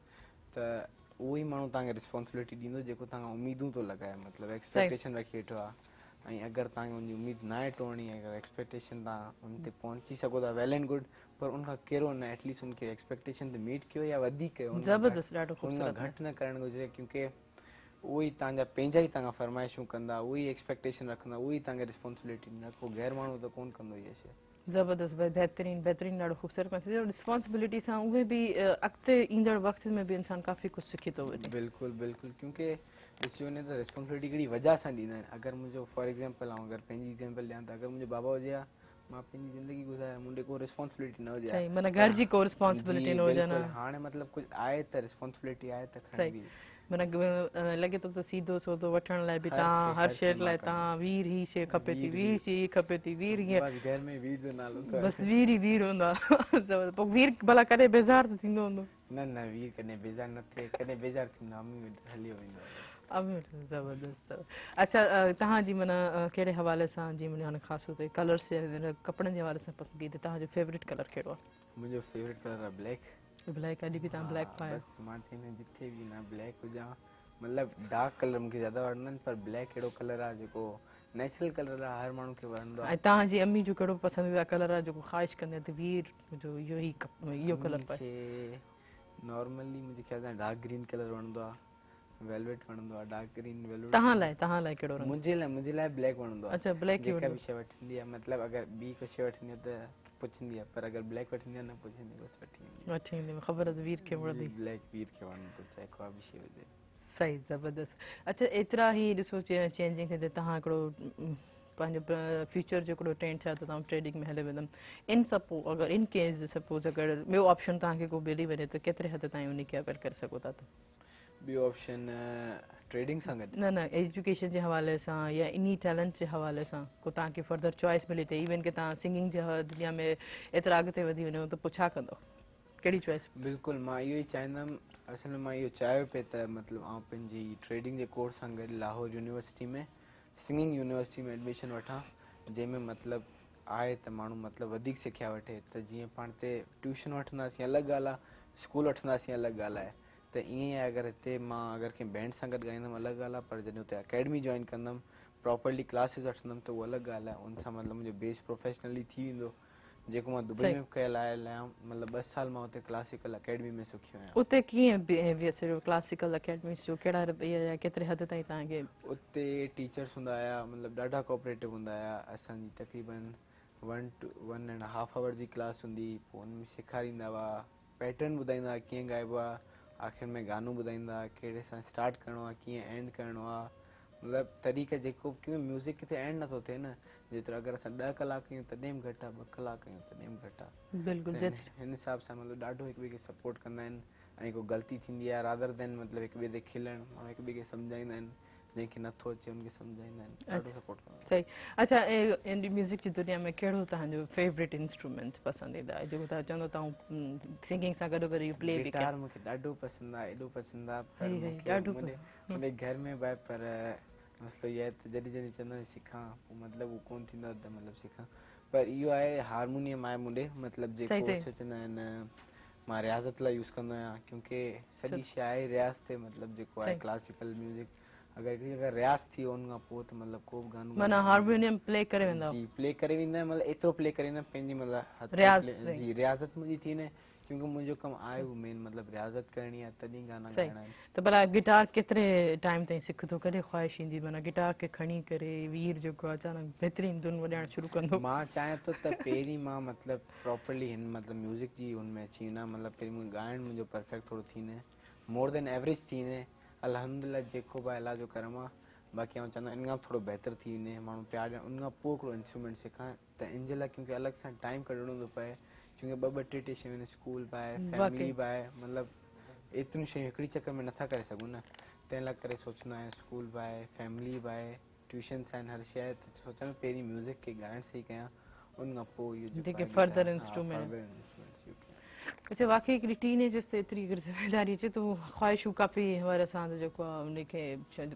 त उहो ई माण्हू तव्हांखे रिस्पॉन्सिबिलिटी ॾींदो जेको तव्हां उमीदूं थो लॻाए, मतिलबु एक्सपेक्टेशन रखी वेठो आहे। ऐं अगरि तव्हांखे उनजी उमीद न आहे टोड़नी, अगरि एक्सपेक्टेशन तव्हां उन ते पहुची सघो था वेल एंड गुड, पर उनखां कहिड़ो न एटलीस्ट उनखे एक्सपेक्टेशन ते मीट कयो या वधीक कयो, उनखां घटि न करणु घुरिजे। क्योंकि उही तव्हांजा पंहिंजा ई तव्हां फरमाइशूं कंदा, उही एक्सपेक्टेशन रखंदा, उही तव्हांखे रिस्पॉन्सिबिलिटी ॾींदा, को गैर माण्हू त कोन कंदो इहा शइ। ज़बरदस्त भाई, बहितरीन बहितरीन, ॾाढो ख़ूबसूरत मैसेज। और रिस्पॉन्सिबिलिटी सां उहे बि अॻिते ईंदड़ वक़्त में बि इंसान काफ़ी कुझु सिखी थो वञे। बिल्कुलु बिल्कुलु, क्योंकि ॾिसी वञे त रिस्पॉन्सिबिलिटी कहिड़ी वजह सां ॾींदा आहिनि। अगरि मुंहिंजो फॉर एग्जाम्पल ऐं अगरि पंहिंजी एग्जाम्पल ॾियां त अगरि मुंहिंजो बाबा हुजे हा, मां पंहिंजी ज़िंदगी गुज़ारिया, मुंहिंजे को रिस्पॉन्सिबिलिटी न हुजे हा, सही, माना घर जी को रिस्पॉन्सिबिलिटी न हुजे न। हाणे मतिलबु कुझु आहे त रिस्पॉन्सिबिलिटी आहे त खणबी। माना लॻे थो त सीधो सोधो वठण लाइ बि तव्हां, हर शइ लाइ तव्हां, वीर ही शइ खपे थी, वीर शइ खपे थी, वीर हीअं बस घर में वीर जो नालो बसि वीर ई वीर हूंदा। पोइ वीर भला कॾहिं बेज़ार त थींदो हूंदो? न वीर कॾहिं बेज़ार न थिए, कॾहिं बेज़ार थींदो अम्मी हली वेंदो। ज़बरदस्त। अच्छा, तव्हांजी माना कहिड़े हवाले सां, जीअं माना हाणे ख़ासि तौर ते कलर्स जे कपिड़नि जे हवाले सां पसंदीदा, तव्हांजो फेवरेट कलर कहिड़ो आहे? मुंहिंजो फेवरेट कलर आहे ब्लैक। ब्लैक, अॼु बि तव्हां ब्लैक पायो? बसि मां चवंदुमि जिथे बि न ब्लैक हुजां, मतिलबु डार्क कलर मूंखे ज़्यादा वणंदा आहिनि, पर ब्लैक अहिड़ो कलर आहे जेको नेचुरल कलर आहे, हर माण्हू खे वणंदो आहे। ऐं तव्हांजी अम्मी जो कहिड़ो पसंदीदा कलर आहे जेको ख़्वाहिश कंदे त वीर जो इहो कलर पाए? नॉर्मली मुंहिंजे ख्याल सां डार्क ग्रीन कलर वणंदो आहे, वेलवेट वणंदो आहे, डार्क ग्रीन वेलवेट। तव्हां लाइ कहिड़ो रंग? मुंहिंजे लाइ ब्लैक वणंदो आहे। अच्छा, ब्लैक ई जेका बि शइ वठंदी आहे, मतिलबु अगरि ॿी को शइ वठंदी आहे त पुछंदी आहे, पर अगरि ब्लैक वठंदी आहे न पुछंदी, बसि वठी वेंदी, ख़बर आहे वीर खे वणंदी। ब्लैक वीर खे वणंदो, चाहे को बि शइ हुजे। सही, ज़बरदस्त। अच्छा, एतिरा ई ॾिसो चेंजिंग थिए, तव्हां हिकिड़ो पंहिंजो फ्यूचर जो हिकिड़ो ट्रेंड छा त तव्हां ट्रेडिंग में हले वेंदमि, इन सपोज अगरि इन केस सपोज अगरि ॿियो ऑप्शन तव्हांखे को मिली वञे त केतिरे हद ताईं उनखे अवेयर करे सघो था? ॿियो ऑप्शन ट्रेडिंग सां गॾु? न, एजुकेशन जे हवाले सां या इन्ही टैलेंट जे हवाले सां को तव्हांखे फर्दर चॉइस मिले त इवन की तव्हां सिंगिंग जे दुनिया में एतिरा अॻिते वधी वञो त पोइ छा कंदो, कहिड़ी चॉइस? बिल्कुलु, मां इहो ई चाहींदुमि, असल में मां इहो चाहियो पिए त मतिलबु आउं पंहिंजी ट्रेडिंग जे कोर्स सां गॾु लाहौर यूनिवर्सिटी में सिंगिंग यूनिवर्सिटी में एडमिशन वठां, जंहिंमें मतिलबु आहे त माण्हू मतिलबु वधीक सिखिया वठे। त जीअं पाण हिते ट्यूशन वठंदासीं अलॻि ॻाल्हि आहे, स्कूल वठंदासीं अलॻि ॻाल्हि आहे, त ईअं ई अगरि हिते मां अगरि कंहिं बैंड सां गॾु ॻाईंदुमि अलॻि ॻाल्हि आहे, पर जॾहिं हुते अकेडमी जॉइन कंदुमि, प्रॉपरली क्लासिस वठंदुमि त उहा अलॻि ॻाल्हि आहे। उन सां मतिलबु मुंहिंजो बेस प्रोफेशनली थी वेंदो, जेको मां दुबई में कयल आहियां, मतिलबु 2 साल मां हुते क्लासिकल अकेडमी में सिखियो आहियां। उते कीअं बिहेवियर क्लासिकल अकेडमी जो, कहिड़ा रवैया, केतिरे हद ताईं तव्हांखे? उते टीचर्स हूंदा हुआ, मतिलबु ॾाढा कोऑपरेटिव हूंदा हुआ। असांजी तक़रीबन 1.5 आवर जी क्लास हूंदी, पोइ हुन में सेखारींदा हुआ, पैटर्न ॿुधाईंदा हुआ कीअं ॻाइबो आहे, आख़िर में गानो ॿुधाईंदा, कहिड़े सां स्टार्ट करिणो आहे, कीअं एंड करिणो आहे, मतिलबु तरीक़े जेको, क्योंकि म्यूज़िक किथे एंड नथो थिए न, जेतिरो अगरि असां 10 कलाक कयूं तॾहिं बि घटि आहे, 2 कलाक कयूं तॾहिं बि घटि आहे। बिल्कुलु, हिन हिसाब सां मतिलबु ॾाढो हिक ॿिए खे सपोर्ट कंदा आहिनि, ऐं को ग़लती थींदी आहे रादर देन मतिलबु हिक ॿिए ते खिलण, माण्हू हिक ॿिए खे सम्झाईंदा आहिनि, जंहिंखे नथो अचे उनखे सम्झाईंदा आहिनि, ॾाढो सपोर्ट कंदा आहिनि। सही। अच्छा, म्यूज़िक जी दुनिया में कहिड़ो तव्हांजो फेवरेट इंस्ट्रूमेंट पसंदीदा आहे जेको तव्हां चवंदो तव्हां सिंगिंग सां गॾो गॾु प्ले बि गिटार मूंखे ॾाढो पसंदि आहे, एॾो पसंदि आहे, पर मुंहिंजे घर में बि आहे, पर मसइलो इहो आहे त जॾहिं चवंदा आहिनि सिखां, पोइ मतिलबु उहो कोन थींदो आहे त मतिलबु सिखां। पर इहो आहे हारमोनियम आहे मुंडे, मतिलबु जेको छा चवंदा आहिनि, मां रियाज़त लाइ यूज़ कंदो आहियां, क्योंकि सॼी शइ आहे रियाज़ ते, मतिलबु जेको आहे क्लासिकल म्यूज़िक, अगरि रियाज़ थी वियो उन खां पोइ त मतिलबु को बि गानो, माना हारमोनियम प्ले करे वेंदा? जी, प्ले करे वेंदा आहियां, मतिलबु एतिरो प्ले करे वेंदा आहियां पंहिंजी मतिलबु जी रियाज़त मुंहिंजी थी न, क्योंकि मुंहिंजो कमु आहे उहो मेन, मतिलबु रियाज़त करणी आहे तॾहिं गाना ॻाइणा आहिनि। त भला गिटार केतिरे टाइम ताईं सिखंदो, कॾहिं ख़्वाहिश ईंदी माना गिटार खे खणी करे वीर जेको आहे अचानक बहितरीन धुन वॼाइणु शुरू कंदो? मां चाहियां थो त पहिरीं मां मतिलबु प्रॉपरली हिन मतिलबु म्यूज़िक जी हुनमें अची वञा, मतिलबु पहिरीं ॻाइणु मुंहिंजो परफेक्ट थोरो थी वञे, मोर देन एवरेज थी वञे, अल्हम्दुलिल्लाह जेको बि अल्लाह जो करम आहे। बाक़ी आउं चवंदो इन खां थोरो बहितर थी वञे, माण्हू प्यार ॾियनि, उन खां पोइ हिकिड़ो इंस्ट्रूमेंट सिखां, त इन जे लाइ क्योंकि अलॻि सां टाइम कढणो थो पए, क्योंकि 2-2 टे शयूं आहिनि, स्कूल बि आहे, फैमिली बि आहे, मतिलबु एतिरियूं शयूं हिकिड़ी चकर में नथा करे सघूं न, तंहिं लाइ करे सोचंदो आहियां स्कूल बि आहे, फैमिली बि आहे, ट्यूशन्स आहिनि, हर शइ आहे, त सोचां पहिरीं म्यूज़िक खे ॻाइणु सही कयां, उन खां पोइ इहो जेके फर्दर इंस्ट्रूमेंट। अच्छा, वाकई हिकिड़ी टीनेजर्स ते एतिरी अगरि ज़िम्मेदारी अचे त ख़्वाहिशूं काफ़ी हींअर असां जेको आहे उनखे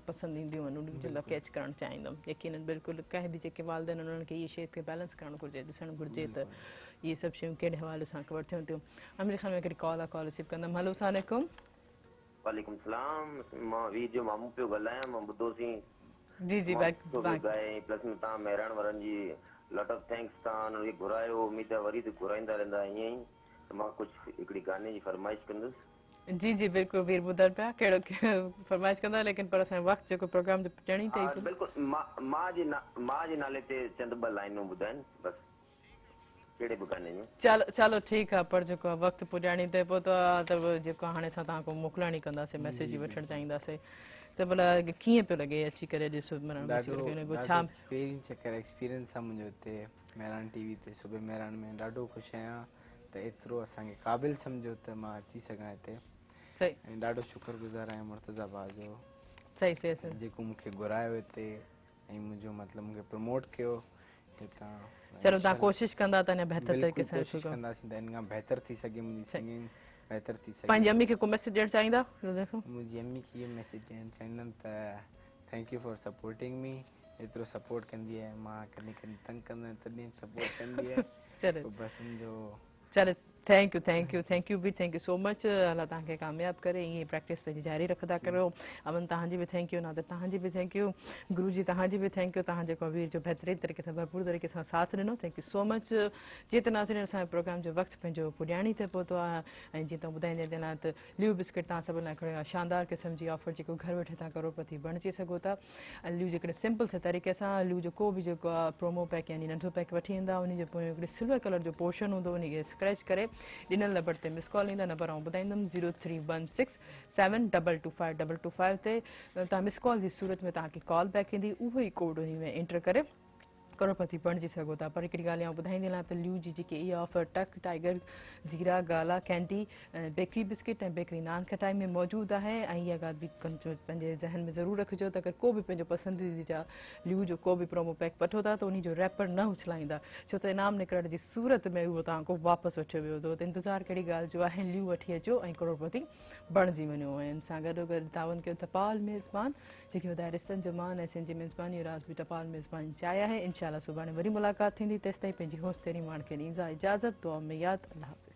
पसंदि ईंदियूं आहिनि, उनजे लाइ कैच करणु चाहींदमि, यकीनन बिल्कुलु कंहिं बि जेके वालदेन उन्हनि खे इहे शइ खे बैलेंस करणु घुरिजे, ॾिसणु घुरिजे त इहे सभु शयूं कहिड़े हवाले सां कवर थियनि थियूं। मुंहिंजे ख़्याल में हिकिड़ी कॉल रिसीव कंदमि। हलो, अस्सलाम वालेकुम। वालेकुम सलाम, मां वीर जो मामू पियो ॻाल्हायां, मां ॿुधोसीं जी जी प्लस में तव्हां महिरण वारनि जी लॉट ऑफ थैंक्स, तव्हां उनखे घुरायो, उमेद आहे वरी घुराईंदा रहंदा ईअं ई। त मां कुझु हिकिड़ी गाने जी फरमाइश कंदुसि। जी जी बिल्कुलु वीर ॿुधनि पिया कहिड़ो फरमाइश कंदा लेकिन पर असांजो वक़्तु जेको प्रोग्राम जो ॼणी हा अथई बिल्कुलु मां जे नाले ते चंद ॿ लाइनूं ॿुधाइनि बसि कहिड़े बि गाने में। चलो चलो ठीकु आहे पर जेको आहे वक़्तु पुॼाणी ते पोइ त जेको हाणे असां तव्हांखो मोकिलण ई कंदासीं मैसेज ई वठणु चाहींदासीं त भला कीअं पियो लॻे अची करे ॾिसो छा पहिरीं चकर एक्सपीरियंस आहे मुंहिंजो हिते मेहरान टीवी ते सूबे मेहरान में ॾाढो ख़ुशि आहियां त एतिरो असांखे क़ाबिल सम्झो त मां अची सघां हिते सही ऐं ॾाढो शुक्रगुज़ार आहियां मुर्तज़ा भाउ जो सही सही सही जेको मूंखे घुरायो हिते ऐं मुंहिंजो मतिलबु मूंखे प्रमोट कयो हितां चलो तव्हां कोशिशि कंदा त अञा बहितर तरीक़े सां कोशिशि कंदासीं त हिन खां बहितर थी सघे मुंहिंजी सिंगिंग बहितर थी सघे। पंहिंजी अम्मी खे को मैसेज ॾियणु चाहींदा मुंहिंजी अम्मी खे इहो मैसेज ॾियणु चाहींदमि त thank U for supporting me एतिरो सपोर्ट कंदी आहे मां कॾहिं कॾहिं तंग कंदो आहियां तॾहिं सपोर्ट कंदी आहे चलो बसि मुंहिंजो चलो थैंक यू बि थैंक यू सो मच अल्लाह तव्हांखे कामयाबु करे ईअं प्रैक्टिस पंहिंजी जारी रखंदा करो अमन तव्हांजी बि थैंक यू नादर तव्हांजी बि थैंक यू गुरु जी तव्हांजी बि थैंक यू तव्हां जेको वीर जो बहितरीन तरीक़े सां भरपूर तरीक़े सां साथ ॾिनो थैंक यू सो मच जीअं त नाज़रीन असांजे प्रोग्राम जो वक़्तु पंहिंजो पुॼाणी थिए पहुतो आहे ऐं जीअं तव्हां ॿुधाईंदे ॾिना त ल्यू बिस्किट तव्हां सभिनि लाइ खणो आहे शानदार क़िस्म जी ऑफर जेको घर वेठे तव्हां करोड़पति बणिजी सघो था ल्यू जे हिकिड़े सिंपल से तरीक़े सां ल्यू जो को बि जेको आहे प्रोमो पैक यानी नंढो पैक वठी ईंदा उन जे पोइ हिकिड़े सिल्वर कलर जो पोर्शन हूंदो उनखे स्क्रैच करे ॾिनल नंबर ते मिस कॉल ईंदा नंबर आउं ॿुधाईंदमि 0316722525 ते तव्हां मिस कॉल जी सूरत में तव्हांखे कॉल बैक ईंदी उहो ई कोड उन में एंटर करे करोड़पति बणिजी सघो था पर हिकिड़ी ॻाल्हि आउं ॿुधाईंदी हलां त ल्यू जी जेकी इहा ऑफर टक टाइगर ज़ीरा गाला कैंडी बेकरी बिस्किट ऐं बेकरी नान खटाई में मौजूदु आहे ऐं इहा ॻाल्हि बि पंहिंजे ज़हन में ज़रूरु रखिजो त अगरि को बि पंहिंजो पसंदीदा ल्यू जो को बि प्रोमो पैक वठो था त उन जो रैपर न उछलाईंदा छो त इनाम निकिरण जी सूरत में उहो तव्हांखो वापसि वठियो वियो त इंतज़ारु कहिड़ी ॻाल्हि जो आहे ल्यू वठी अचो ऐं करोड़पति बणिजी वञो ऐं इन सां गॾोगॾु तावन कयो तपाल मेज़बान जेकी वधाए रिश्तनि जो मान ऐं सिंधी मेज़बानी राज़ बि तपाल मेज़बानी चाहे आहे इनशाला सुभाणे वरी मुलाक़ात थींदी तेसिताईं पंहिंजी होश तेरी माण खे ॾींदा इजाज़त दुआ में यादि अल्लाह हाफ़िज़।